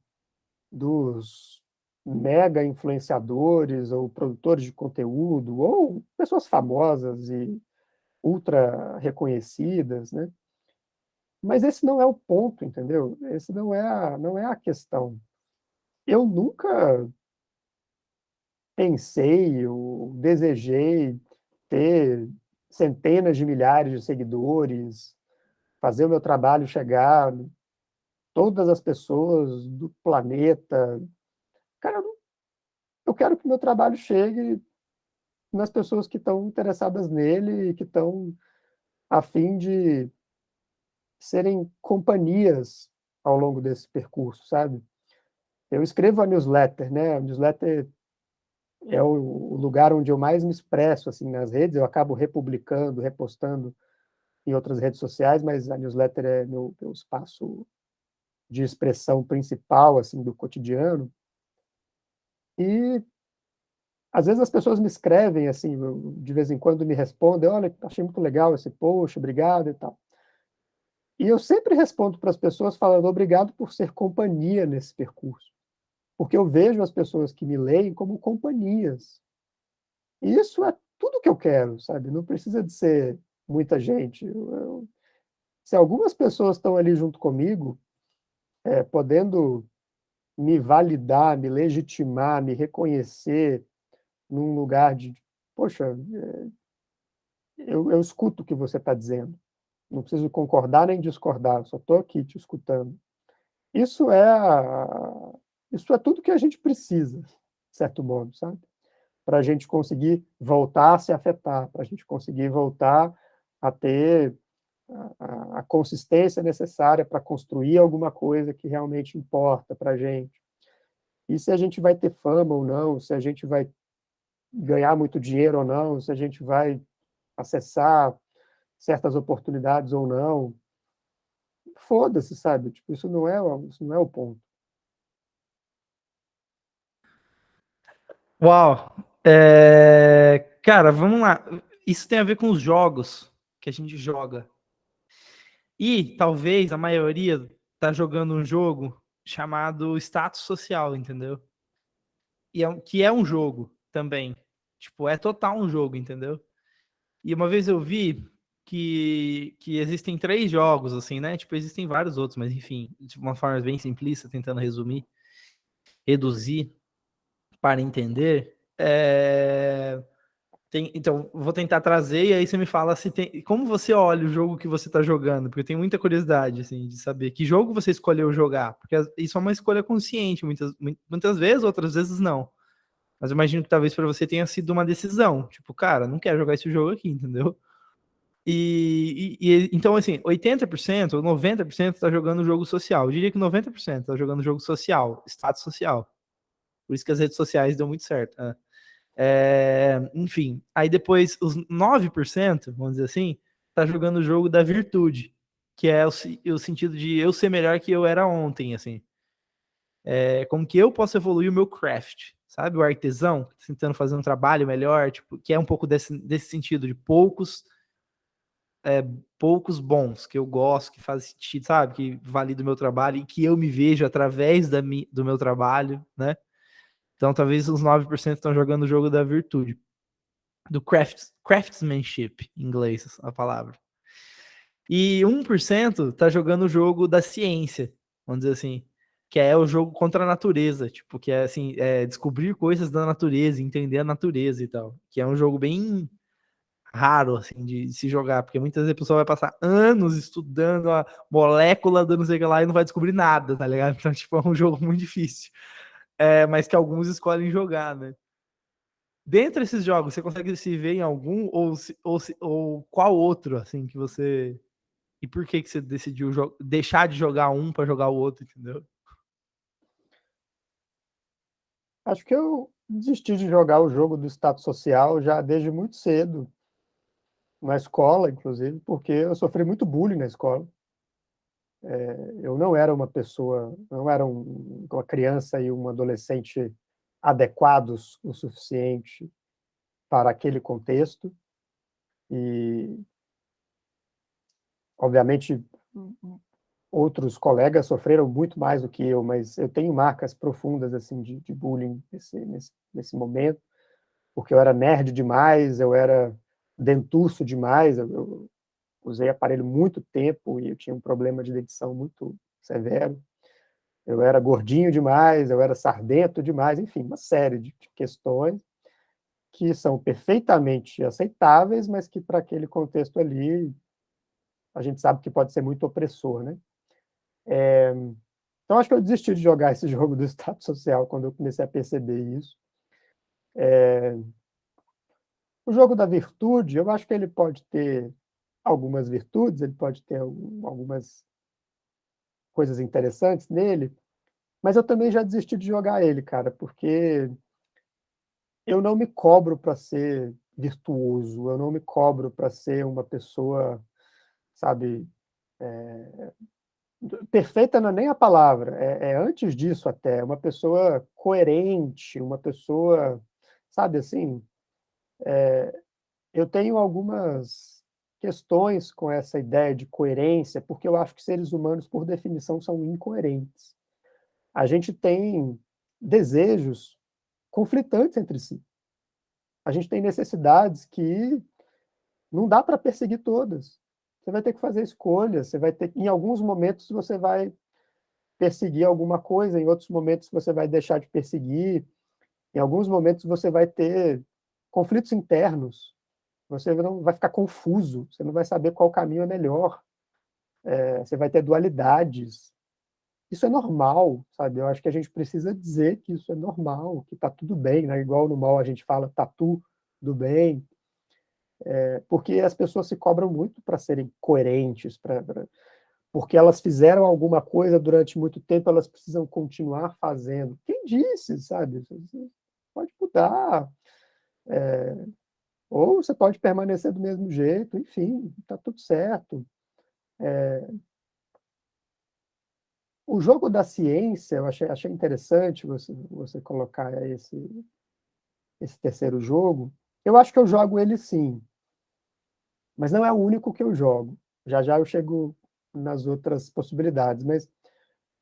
[SPEAKER 2] dos mega influenciadores ou produtores de conteúdo ou pessoas famosas e ultra reconhecidas, né? Mas esse não é o ponto, entendeu? Esse não é a questão. Eu nunca pensei ou desejei ter centenas de milhares de seguidores, fazer o meu trabalho chegar a todas as pessoas do planeta. Cara, eu quero que o meu trabalho chegue nas pessoas que estão interessadas nele e que estão a fim de serem companhias ao longo desse percurso, sabe? Eu escrevo a newsletter, né? A newsletter é o lugar onde eu mais me expresso assim nas redes. Eu acabo republicando, repostando em outras redes sociais, mas a newsletter é meu espaço de expressão principal assim do cotidiano. E às vezes as pessoas me escrevem assim, de vez em quando me respondem, olha, achei muito legal esse post, obrigado e tal. E eu sempre respondo para as pessoas falando obrigado por ser companhia nesse percurso, porque eu vejo as pessoas que me leem como companhias. E isso é tudo que eu quero, sabe? Não precisa de ser muita gente. Se algumas pessoas estão ali junto comigo, podendo me validar, me legitimar, me reconhecer num lugar de, poxa, eu escuto o que você está dizendo. Não preciso concordar nem discordar, só estou aqui te escutando. Isso é, isso é tudo que a gente precisa, de certo modo, sabe? Para a gente conseguir voltar a se afetar, para a gente conseguir voltar a ter a consistência necessária para construir alguma coisa que realmente importa para a gente. E se a gente vai ter fama ou não, se a gente vai ganhar muito dinheiro ou não, se a gente vai acessar certas oportunidades ou não, foda-se, sabe? Tipo, isso não é o ponto.
[SPEAKER 1] Uau! Cara, vamos lá. Isso tem a ver com os jogos que a gente joga. E talvez a maioria tá jogando um jogo chamado status social, entendeu? Que é um jogo também. Tipo, é total um jogo, entendeu? E uma vez eu vi que existem 3 jogos, assim, né? Tipo, existem vários outros, mas enfim, de uma forma bem simplista, tentando reduzir para entender. Então, vou tentar trazer e aí você me fala se tem. Como você olha o jogo que você está jogando? Porque eu tenho muita curiosidade, assim, de saber que jogo você escolheu jogar. Porque isso é uma escolha consciente, muitas vezes, outras vezes não. Mas eu imagino que talvez para você tenha sido uma decisão. Tipo, cara, não quero jogar esse jogo aqui, entendeu? Então, assim, 80% ou 90% está jogando jogo social. Eu diria que 90% está jogando jogo social, status social. Por isso que as redes sociais deu muito certo. Né? Enfim, aí depois os 9%, vamos dizer assim, tá jogando o jogo da virtude, que é o sentido de eu ser melhor que eu era ontem, assim. Como que eu posso evoluir o meu craft, sabe? O artesão, tentando fazer um trabalho melhor, tipo, que é um pouco desse sentido de poucos poucos bons, que eu gosto, que faz sentido, sabe? Que valida o meu trabalho e que eu me vejo através do meu trabalho, né? Então, talvez os 9% estão jogando o jogo da virtude, do craftsmanship, em inglês, a palavra. E 1% tá jogando o jogo da ciência, vamos dizer assim, que é o jogo contra a natureza, tipo, que é assim, descobrir coisas da natureza, entender a natureza e tal, que é um jogo bem raro, assim, de se jogar, porque muitas vezes a pessoa vai passar anos estudando a molécula do não sei o que lá e não vai descobrir nada, tá ligado? Então, tipo, é um jogo muito difícil, mas que alguns escolhem jogar, né? Dentre esses jogos, você consegue se ver em algum ou qual outro, assim, que você... E por que você decidiu deixar de jogar um para jogar o outro, entendeu?
[SPEAKER 2] Acho que eu desisti de jogar o jogo do status social já desde muito cedo, na escola, inclusive, porque eu sofri muito bullying na escola. Eu não era uma pessoa, não era uma criança e um adolescente adequados o suficiente para aquele contexto e, obviamente, outros colegas sofreram muito mais do que eu, mas eu tenho marcas profundas assim de bullying nesse momento, porque eu era nerd demais, eu era dentuço demais, eu usei aparelho muito tempo e eu tinha um problema de dentição muito severo. Eu era gordinho demais, eu era sardento demais, enfim, uma série de questões que são perfeitamente aceitáveis, mas que para aquele contexto ali, a gente sabe que pode ser muito opressor, né? Então acho que eu desisti de jogar esse jogo do status social quando eu comecei a perceber isso. O jogo da virtude, eu acho que ele pode ter algumas virtudes, ele pode ter algumas coisas interessantes nele, mas eu também já desisti de jogar ele, cara, porque eu não me cobro para ser virtuoso, eu não me cobro para ser uma pessoa, sabe, perfeita não é nem a palavra, é antes disso até, uma pessoa coerente, uma pessoa, sabe, assim, eu tenho algumas questões com essa ideia de coerência, porque eu acho que seres humanos, por definição, são incoerentes. A gente tem desejos conflitantes entre si. A gente tem necessidades que não dá para perseguir todas. Você vai ter que fazer escolhas, você vai ter, em alguns momentos você vai perseguir alguma coisa, em outros momentos você vai deixar de perseguir, em alguns momentos você vai ter conflitos internos, você não vai ficar confuso, você não vai saber qual caminho é melhor, você vai ter dualidades. Isso é normal, sabe? Eu acho que a gente precisa dizer que isso é normal, que está tudo bem, né? Igual no mal a gente fala, tá tudo bem, porque as pessoas se cobram muito para serem coerentes, porque elas fizeram alguma coisa durante muito tempo, elas precisam continuar fazendo. Quem disse, sabe? Você pode mudar, ou você pode permanecer do mesmo jeito, enfim, está tudo certo. O jogo da ciência, eu achei interessante você colocar esse terceiro jogo. Eu acho que eu jogo ele sim, mas não é o único que eu jogo. Já já eu chego nas outras possibilidades, mas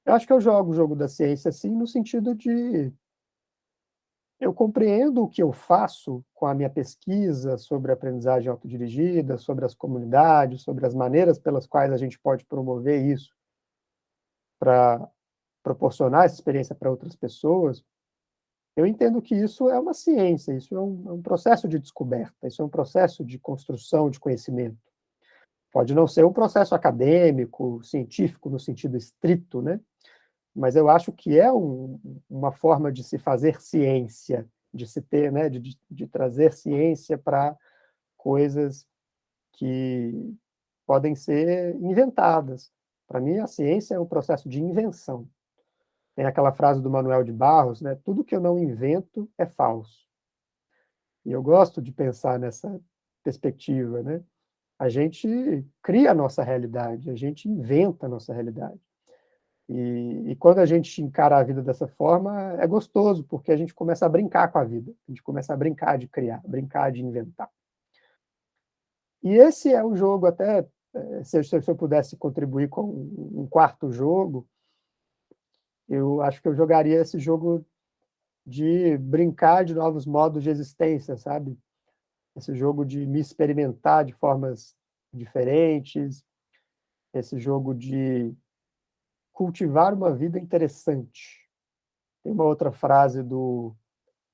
[SPEAKER 2] eu acho que eu jogo o jogo da ciência sim, no sentido de eu compreendo o que eu faço com a minha pesquisa sobre aprendizagem autodirigida, sobre as comunidades, sobre as maneiras pelas quais a gente pode promover isso para proporcionar essa experiência para outras pessoas. Eu entendo que isso é uma ciência, isso é um processo de descoberta, isso é um processo de construção de conhecimento. Pode não ser um processo acadêmico, científico, no sentido estrito, né? Mas eu acho que é uma forma de se fazer ciência, de se ter, né, de trazer ciência para coisas que podem ser inventadas. Para mim, a ciência é um processo de invenção. Tem aquela frase do Manuel de Barros, né? Tudo que eu não invento é falso. E eu gosto de pensar nessa perspectiva, né? A gente cria a nossa realidade, a gente inventa a nossa realidade. E quando a gente encara a vida dessa forma, é gostoso, porque a gente começa a brincar com a vida, a gente começa a brincar de criar, brincar de inventar. E esse é o jogo, até se eu pudesse contribuir com um quarto jogo, eu acho que eu jogaria esse jogo de brincar de novos modos de existência, sabe? Esse jogo de me experimentar de formas diferentes, esse jogo de cultivar uma vida interessante. Tem uma outra frase do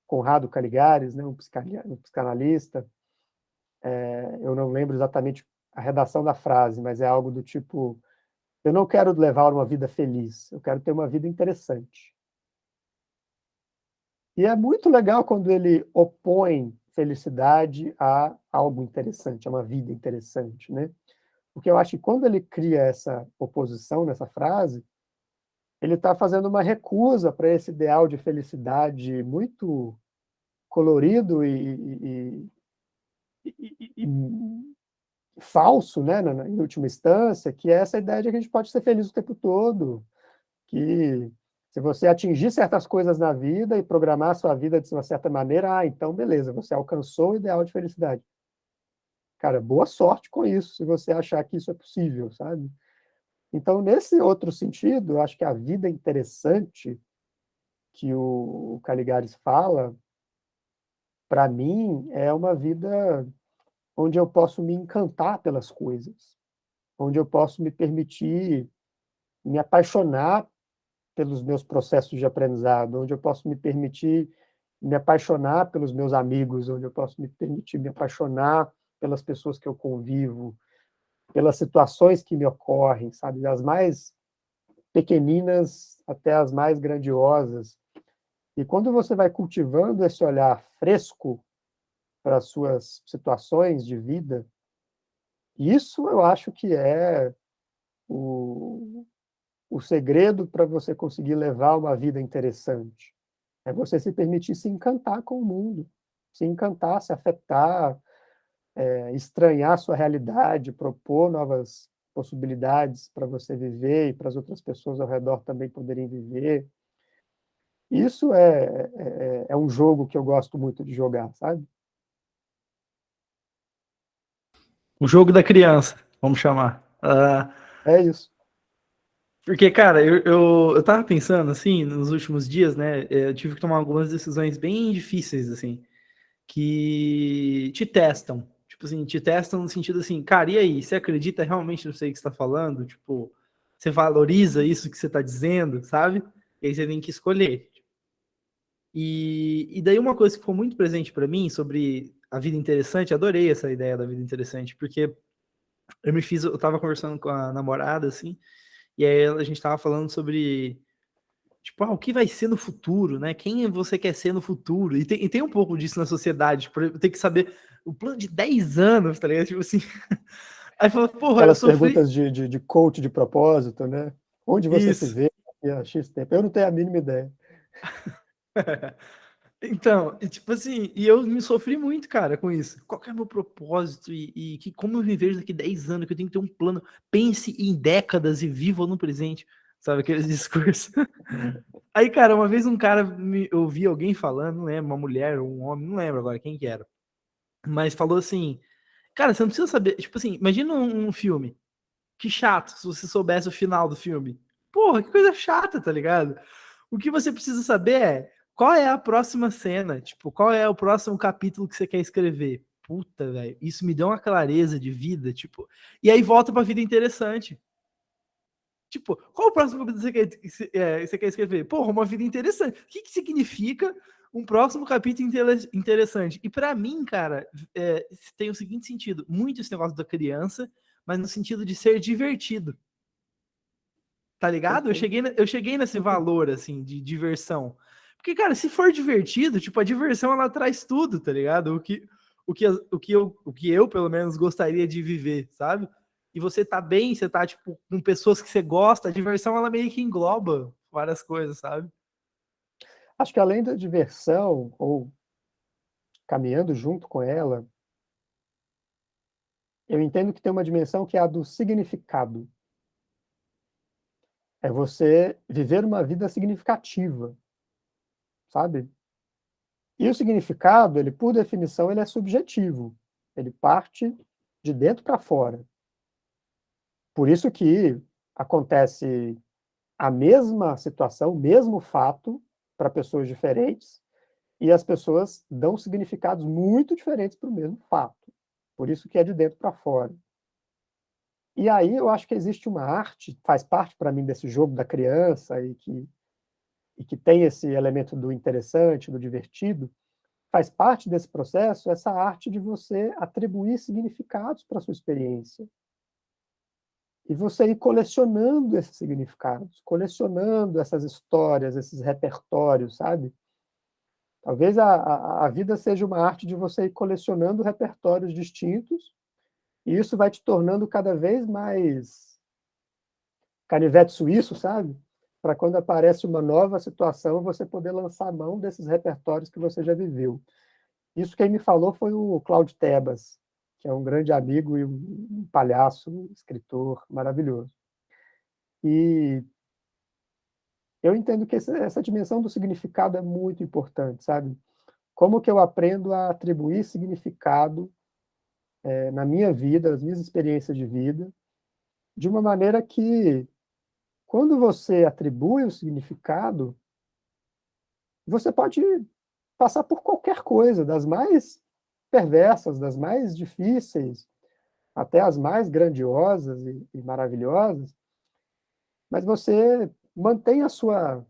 [SPEAKER 2] Conrado Caligares, né, um psicanalista, eu não lembro exatamente a redação da frase, mas é algo do tipo: eu não quero levar uma vida feliz, eu quero ter uma vida interessante. E é muito legal quando ele opõe felicidade a algo interessante, a uma vida interessante, né? Porque eu acho que quando ele cria essa oposição nessa frase, ele está fazendo uma recusa para esse ideal de felicidade muito colorido e falso, né, em última instância, que é essa ideia de que a gente pode ser feliz o tempo todo, que se você atingir certas coisas na vida e programar a sua vida de uma certa maneira, então beleza, você alcançou o ideal de felicidade. Cara, boa sorte com isso, se você achar que isso é possível, sabe? Então, nesse outro sentido, eu acho que a vida interessante que o Caligares fala, para mim, é uma vida onde eu posso me encantar pelas coisas, onde eu posso me permitir me apaixonar pelos meus processos de aprendizado, onde eu posso me permitir me apaixonar pelos meus amigos, onde eu posso me permitir me apaixonar pelas pessoas que eu convivo, pelas situações que me ocorrem, sabe, das mais pequeninas até as mais grandiosas. E quando você vai cultivando esse olhar fresco para as suas situações de vida, isso eu acho que é o, o segredo para você conseguir levar uma vida interessante. É você se permitir se encantar com o mundo, se encantar, se afetar, estranhar a sua realidade, propor novas possibilidades para você viver e para as outras pessoas ao redor também poderem viver. Isso é um jogo que eu gosto muito de jogar, sabe?
[SPEAKER 1] O jogo da criança, vamos chamar.
[SPEAKER 2] É isso.
[SPEAKER 1] Porque, cara, eu tava pensando, assim, nos últimos dias, né? Eu tive que tomar algumas decisões bem difíceis, assim, que te testam. Tipo assim, te testam no sentido assim, cara, e aí? Você acredita realmente no que você está falando? Tipo, você valoriza isso que você está dizendo, sabe? E aí você tem que escolher. E daí uma coisa que ficou muito presente para mim sobre a vida interessante, adorei essa ideia da vida interessante, porque eu tava conversando com a namorada, assim, e aí a gente tava falando sobre, tipo, o que vai ser no futuro, né? Quem você quer ser no futuro? E tem um pouco disso na sociedade, tipo, tem que saber o plano de 10 anos, tá ligado? Tipo assim. Aí fala, porra, eu
[SPEAKER 2] Aquelas
[SPEAKER 1] sofri.
[SPEAKER 2] perguntas de coach de propósito, né? Onde você se
[SPEAKER 1] Isso.
[SPEAKER 2] vê daqui a X tempo? Eu não tenho a mínima ideia.
[SPEAKER 1] Então, e tipo assim, e eu me sofri muito, cara, com isso. Qual que é o meu propósito como eu me vejo daqui 10 anos, que eu tenho que ter um plano. Pense em décadas e viva no presente, sabe? Aqueles discursos. Aí, cara, uma vez um cara eu ouvi alguém falando, não lembro, uma mulher ou um homem, não lembro agora quem que era, mas falou assim, cara, você não precisa saber, tipo assim, imagina um filme, que chato se você soubesse o final do filme. Porra, que coisa chata, tá ligado? O que você precisa saber é qual é a próxima cena, tipo, qual é o próximo capítulo que você quer escrever. Puta, velho, isso me deu uma clareza de vida, tipo, e aí volta pra vida interessante. Tipo, qual o próximo capítulo que você quer escrever? Porra, uma vida interessante. O que significa um próximo capítulo interessante? E para mim, cara, tem o seguinte sentido: muito esse negócio da criança, mas no sentido de ser divertido. Tá ligado?
[SPEAKER 2] Perfeito.
[SPEAKER 1] Eu cheguei nesse valor, assim, de diversão. Porque, cara, se for divertido, tipo, a diversão ela traz tudo, tá ligado? O que eu, pelo menos, gostaria de viver, sabe? E você tá bem, você tá, tipo, com pessoas que você gosta, a diversão ela meio que engloba várias coisas, sabe?
[SPEAKER 2] Acho que além da diversão, ou caminhando junto com ela, eu entendo que tem uma dimensão que é a do significado. É você viver uma vida significativa, sabe? E o significado, ele por definição, ele é subjetivo. Ele parte de dentro para fora. Por isso que acontece a mesma situação, o mesmo fato para pessoas diferentes, e as pessoas dão significados muito diferentes para o mesmo fato. Por isso que é de dentro para fora. E aí eu acho que existe uma arte, faz parte para mim desse jogo da criança e que tem esse elemento do interessante, do divertido, faz parte desse processo essa arte de você atribuir significados para a sua experiência. E você ir colecionando esses significados, colecionando essas histórias, esses repertórios, sabe? Talvez a vida seja uma arte de você ir colecionando repertórios distintos, e isso vai te tornando cada vez mais canivete suíço, sabe? Para quando aparece uma nova situação, você poder lançar a mão desses repertórios que você já viveu. Isso quem me falou foi o Cláudio Tebas, que é um grande amigo e um palhaço, um escritor maravilhoso. E eu entendo que essa dimensão do significado é muito importante, sabe? Como que eu aprendo a atribuir significado na minha vida, nas minhas experiências de vida, de uma maneira que, quando você atribui o significado, você pode passar por qualquer coisa, das mais perversas, das mais difíceis, até as mais grandiosas e maravilhosas, mas você mantém a sua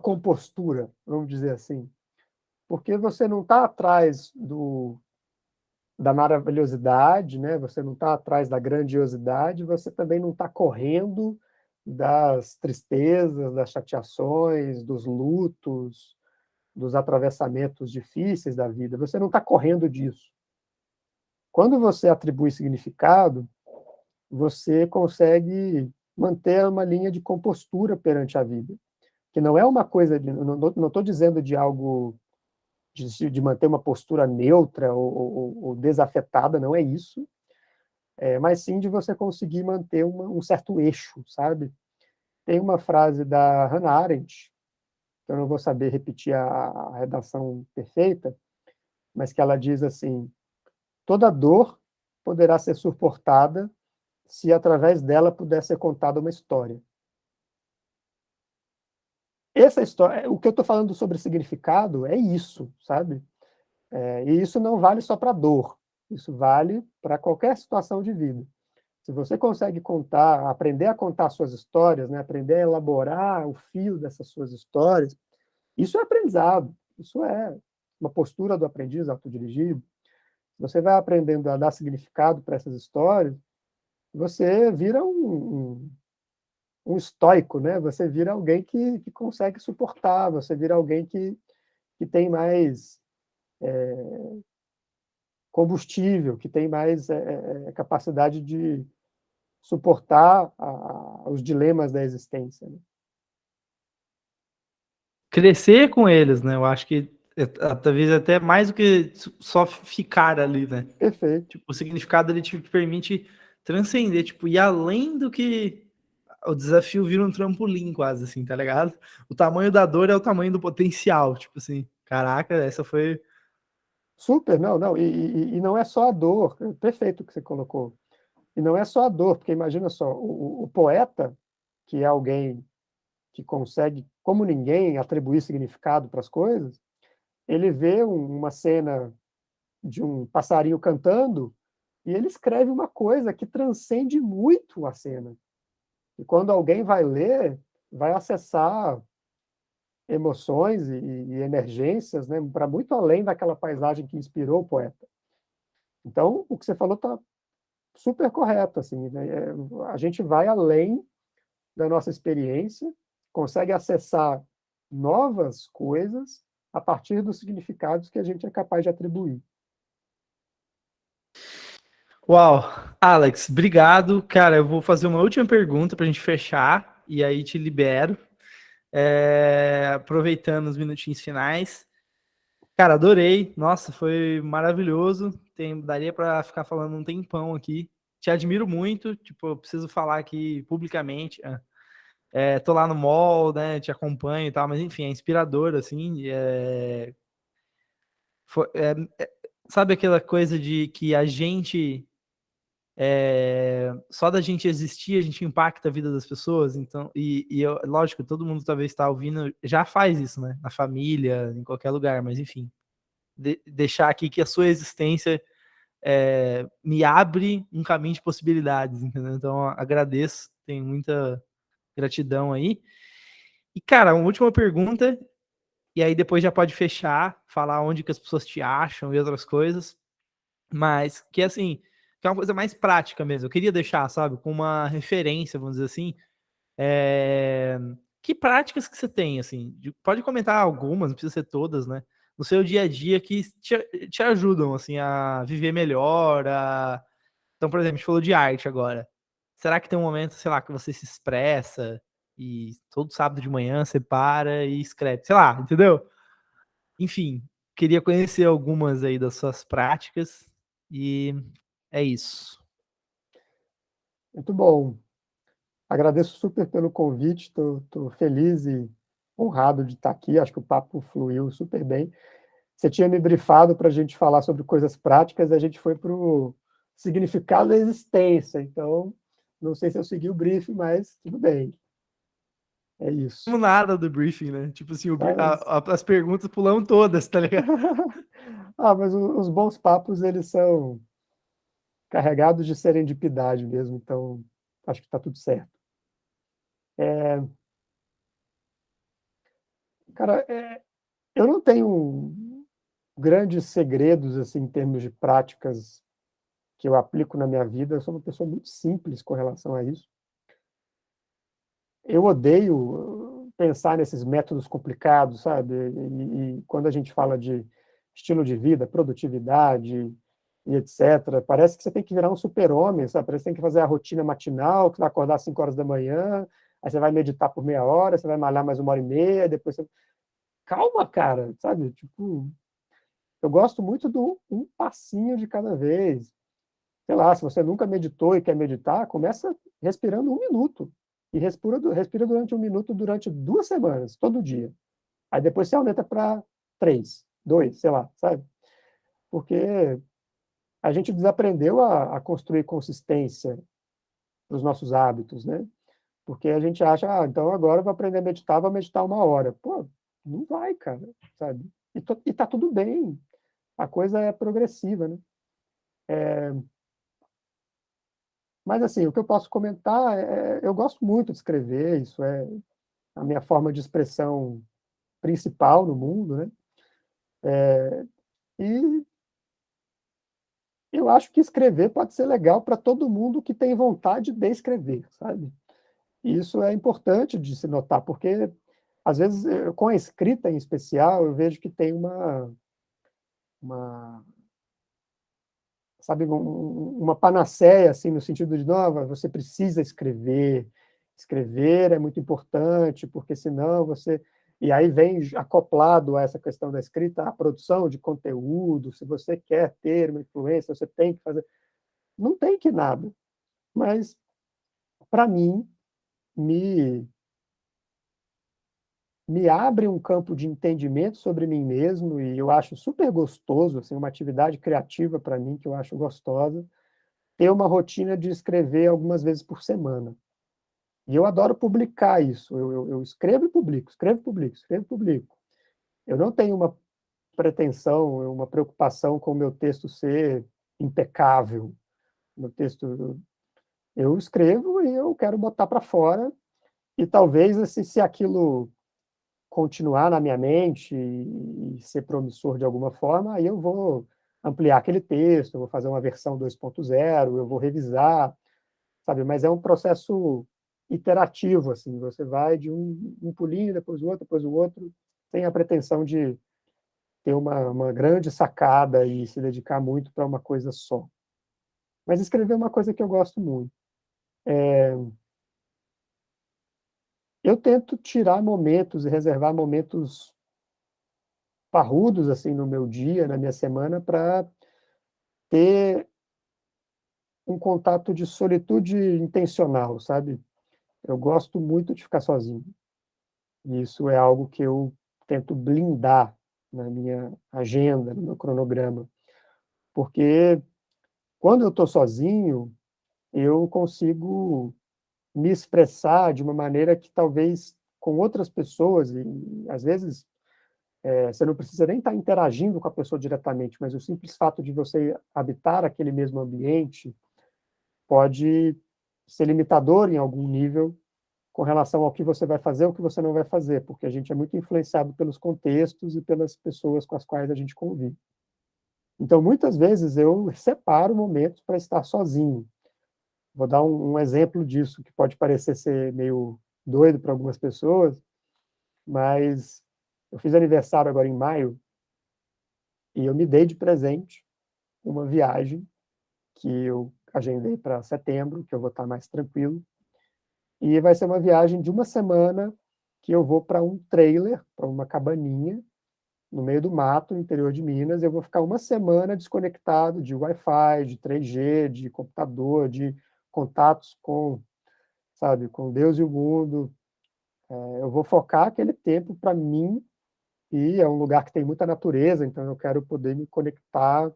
[SPEAKER 2] compostura, vamos dizer assim, porque você não está atrás da maravilhosidade, né? Você não está atrás da grandiosidade, você também não está correndo das tristezas, das chateações, dos lutos, dos atravessamentos difíceis da vida. Você não está correndo disso. Quando você atribui significado, você consegue manter uma linha de compostura perante a vida, que não é uma coisa, não estou dizendo de algo de manter uma postura neutra ou desafetada, não é isso, mas sim de você conseguir manter um certo eixo, sabe? Tem uma frase da Hannah Arendt, que eu não vou saber repetir a redação perfeita, mas que ela diz assim: toda dor poderá ser suportada se através dela puder ser contada uma história. Essa história, o que eu estou falando sobre significado é isso, sabe? E isso não vale só para dor, isso vale para qualquer situação de vida. Se você consegue contar, aprender a contar suas histórias, né, aprender a elaborar o fio dessas suas histórias, isso é aprendizado, isso é uma postura do aprendiz autodirigido. Você vai aprendendo a dar significado para essas histórias, você vira um estoico, né? Você vira alguém que consegue suportar, você vira alguém que tem mais combustível, que tem mais capacidade de suportar os dilemas da existência. Né?
[SPEAKER 1] Crescer com eles, né? Eu acho que talvez até mais do que só ficar ali, né?
[SPEAKER 2] Perfeito.
[SPEAKER 1] Tipo, o significado ele te permite transcender, tipo, ir além do que o desafio vira um trampolim quase, assim, tá ligado? O tamanho da dor é o tamanho do potencial, tipo assim, caraca, essa foi...
[SPEAKER 2] Super, não, não, e não é só a dor, perfeito o que você colocou. E não é só a dor, porque imagina só, o poeta, que é alguém que consegue, como ninguém, atribuir significado para as coisas, ele vê uma cena de um passarinho cantando e ele escreve uma coisa que transcende muito a cena. E quando alguém vai ler, vai acessar emoções e emergências, né, para muito além daquela paisagem que inspirou o poeta. Então, o que você falou está super correto, assim, né? A gente vai além da nossa experiência, consegue acessar novas coisas a partir dos significados que a gente é capaz de atribuir.
[SPEAKER 1] Uau, Alex, obrigado. Cara, eu vou fazer uma última pergunta pra gente fechar e aí te libero. Aproveitando os minutinhos finais. Cara, adorei. Nossa, foi maravilhoso. Daria pra ficar falando um tempão aqui. Te admiro muito. Tipo, eu preciso falar aqui publicamente. Tô lá no mall, né? Te acompanho e tal, mas enfim, é inspirador, assim. sabe aquela coisa de que a gente, só da gente existir, a gente impacta a vida das pessoas, então, lógico, todo mundo talvez está ouvindo, já faz isso, né? Na família, em qualquer lugar, mas enfim, deixar aqui que a sua existência me abre um caminho de possibilidades, entendeu? Então, agradeço, tenho muita gratidão aí. E, cara, uma última pergunta, e aí depois já pode fechar, falar onde que as pessoas te acham e outras coisas, mas que assim, que é uma coisa mais prática mesmo. Eu queria deixar, sabe, com uma referência, vamos dizer assim, é... que práticas que você tem, assim? Pode comentar algumas, não precisa ser todas, né? No seu dia a dia que te ajudam, assim, a viver melhor, a... Então, por exemplo, a gente falou de arte agora. Será que tem um momento, sei lá, que você se expressa e todo sábado de manhã você para e escreve? Sei lá, entendeu? Enfim, queria conhecer algumas aí das suas práticas e é isso.
[SPEAKER 2] Muito bom. Agradeço super pelo convite, estou feliz e honrado de estar aqui, acho que o papo fluiu super bem. Você tinha me brifado para a gente falar sobre coisas práticas, a gente foi para o significado da existência, então não sei se eu segui o briefing, mas tudo bem, é isso.
[SPEAKER 1] Não nada do briefing, né? Tipo assim,
[SPEAKER 2] Mas...
[SPEAKER 1] as perguntas pulamos todas, tá ligado?
[SPEAKER 2] mas os bons papos, eles são carregados de serendipidade mesmo, então acho que está tudo certo. Cara, eu não tenho grandes segredos assim em termos de práticas que eu aplico na minha vida. Eu sou uma pessoa muito simples com relação a isso. Eu odeio pensar nesses métodos complicados, sabe? E quando a gente fala de estilo de vida, produtividade e etc., parece que você tem que virar um super-homem, sabe? Parece que tem que fazer a rotina matinal, que vai acordar às 5 horas da manhã, aí você vai meditar por meia hora, você vai malhar mais 1 hora e meia, depois você... Calma, cara, sabe? Tipo, eu gosto muito do um passinho de cada vez. Sei lá, se você nunca meditou e quer meditar, começa respirando 1 minuto. E respira durante 1 minuto durante 2 semanas, todo dia. Aí depois você aumenta para 3, 2, sei lá, sabe? Porque a gente desaprendeu a construir consistência para os nossos hábitos, né? Porque a gente acha, então agora eu vou aprender a meditar, vou meditar 1 hora. Pô, não vai, cara, sabe? E tá tudo bem. A coisa é progressiva, né? Mas, assim, o que eu posso comentar eu gosto muito de escrever, isso é a minha forma de expressão principal no mundo, né? E eu acho que escrever pode ser legal para todo mundo que tem vontade de escrever, sabe? E isso é importante de se notar, porque, às vezes, com a escrita em especial, eu vejo que tem uma sabe, uma panaceia, assim, no sentido de, não, você precisa escrever, escrever é muito importante, porque senão você... E aí vem acoplado a essa questão da escrita, a produção de conteúdo, se você quer ter uma influência, você tem que fazer... Não tem que nada, mas, para mim, me, me abre um campo de entendimento sobre mim mesmo, e eu acho super gostoso, assim, uma atividade criativa para mim, que eu acho gostosa, ter uma rotina de escrever algumas vezes por semana. E eu adoro publicar isso. Eu escrevo e publico, escrevo e publico, escrevo e publico. Eu não tenho uma pretensão, uma preocupação com o meu texto ser impecável. Meu texto, eu escrevo e eu quero botar para fora. E talvez, assim, se aquilo continuar na minha mente e ser promissor de alguma forma, aí eu vou ampliar aquele texto, eu vou fazer uma versão 2.0, eu vou revisar, sabe? Mas é um processo iterativo, assim, você vai de um pulinho, depois o outro, sem a pretensão de ter uma grande sacada e se dedicar muito para uma coisa só. Mas escrever é uma coisa que eu gosto muito. Eu tento tirar momentos e reservar momentos parrudos, assim, no meu dia, na minha semana, para ter um contato de solitude intencional, sabe? Eu gosto muito de ficar sozinho. E isso é algo que eu tento blindar na minha agenda, no meu cronograma, Porque quando eu estou sozinho, eu consigo me expressar de uma maneira que talvez com outras pessoas, e às vezes você não precisa nem estar interagindo com a pessoa diretamente, mas o simples fato de você habitar aquele mesmo ambiente pode ser limitador em algum nível com relação ao que você vai fazer ou o que você não vai fazer, porque a gente é muito influenciado pelos contextos e pelas pessoas com as quais a gente convive. Então, muitas vezes eu separo momentos para estar sozinho. Vou dar um exemplo disso, que pode parecer ser meio doido para algumas pessoas, mas eu fiz aniversário agora em maio e eu me dei de presente uma viagem que eu agendei para setembro, que eu vou estar mais tranquilo, e vai ser uma viagem de uma semana que eu vou para um trailer, para uma cabaninha, no meio do mato, no interior de Minas. Eu vou ficar uma semana desconectado de Wi-Fi, de 3G, de computador, de contatos com, sabe, com Deus e o mundo. Eu vou focar aquele tempo para mim, e é um lugar que tem muita natureza, então eu quero poder me conectar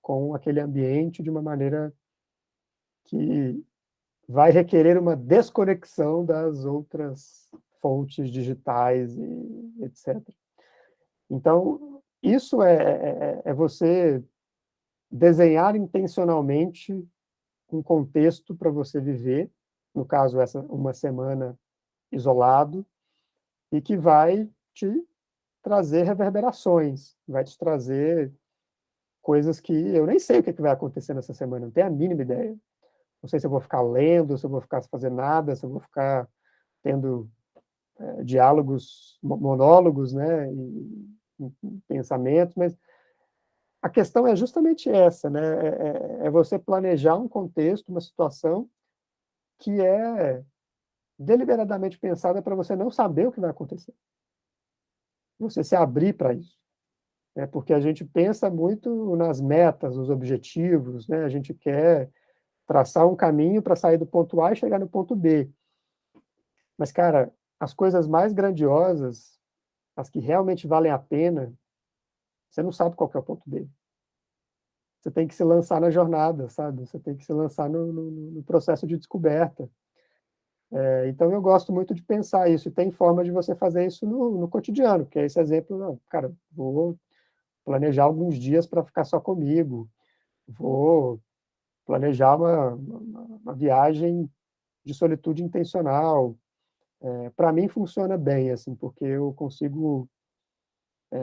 [SPEAKER 2] com aquele ambiente de uma maneira que vai requerer uma desconexão das outras fontes digitais e etc. Então, isso é você desenhar intencionalmente um contexto para você viver, no caso, essa uma semana isolado, e que vai te trazer reverberações, vai te trazer coisas que eu nem sei o que vai acontecer nessa semana, não tenho a mínima ideia. Não sei se eu vou ficar lendo, se eu vou ficar sem fazer nada, se eu vou ficar tendo diálogos, monólogos, né, e pensamentos, mas a questão é justamente essa, né, é você planejar um contexto, uma situação que é deliberadamente pensada para você não saber o que vai acontecer, você se abrir para isso. Porque a gente pensa muito nas metas, nos objetivos, né, a gente quer traçar um caminho para sair do ponto A e chegar no ponto B. Mas, cara, as coisas mais grandiosas, as que realmente valem a pena, você não sabe qual que é o ponto B. Você tem que se lançar na jornada, sabe? Você tem que se lançar no processo de descoberta. Então, eu gosto muito de pensar isso. E tem forma de você fazer isso no cotidiano, que é esse exemplo, não, cara, vou planejar alguns dias para ficar só comigo, vou planejar uma viagem de solitude intencional. Para mim funciona bem, assim, porque eu consigo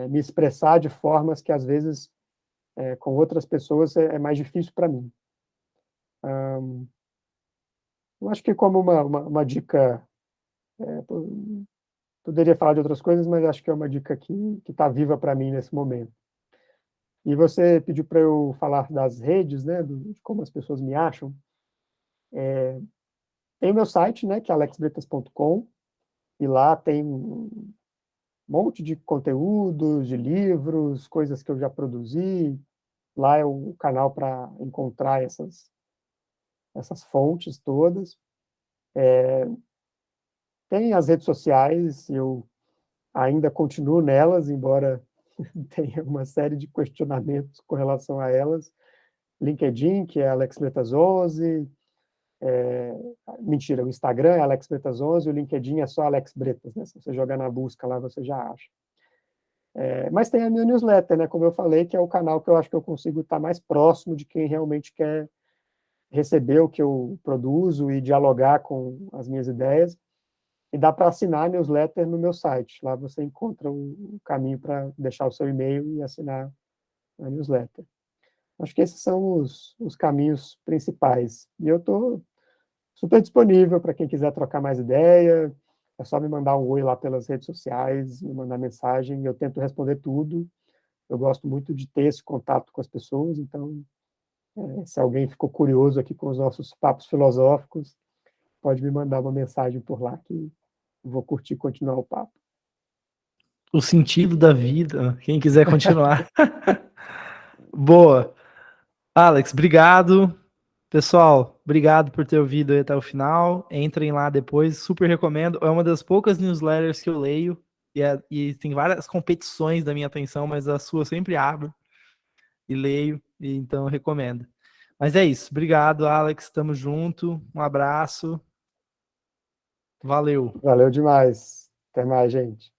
[SPEAKER 2] me expressar de formas que às vezes com outras pessoas é mais difícil para mim. Eu acho que como uma dica, é, poderia falar de outras coisas, mas acho que é uma dica que está viva para mim nesse momento. E você pediu para eu falar das redes, né, de como as pessoas me acham. Tem o meu site, né, que é alexbretas.com, e lá tem um monte de conteúdos, de livros, coisas que eu já produzi. Lá é o canal para encontrar essas fontes todas. Tem as redes sociais, eu ainda continuo nelas, embora tenha uma série de questionamentos com relação a elas. LinkedIn, que é Alex Bretas 11, mentira, o Instagram é Alex Bretas 11, o LinkedIn é só Alex Bretas, né? Se você jogar na busca lá, você já acha. Mas tem a minha newsletter, né? Como eu falei, que é o canal que eu acho que eu consigo estar mais próximo de quem realmente quer receber o que eu produzo e dialogar com as minhas ideias. E dá para assinar a newsletter no meu site. Lá você encontra um caminho para deixar o seu e-mail e assinar a newsletter. Acho que esses são os caminhos principais. E eu estou super disponível para quem quiser trocar mais ideia. É só me mandar um oi lá pelas redes sociais, me mandar mensagem. Eu tento responder tudo. Eu gosto muito de ter esse contato com as pessoas. Então, se alguém ficou curioso aqui com os nossos papos filosóficos, pode me mandar uma mensagem por lá que vou curtir continuar o papo.
[SPEAKER 1] O sentido da vida, quem quiser continuar. Boa. Alex, obrigado. Pessoal, obrigado por ter ouvido aí até o final. Entrem lá depois, super recomendo. É uma das poucas newsletters que eu leio e tem várias competições da minha atenção, mas a sua eu sempre abro e leio. e então eu recomendo. Mas é isso. Obrigado, Alex. Tamo junto. Um abraço. Valeu.
[SPEAKER 2] Valeu demais. Até mais, gente.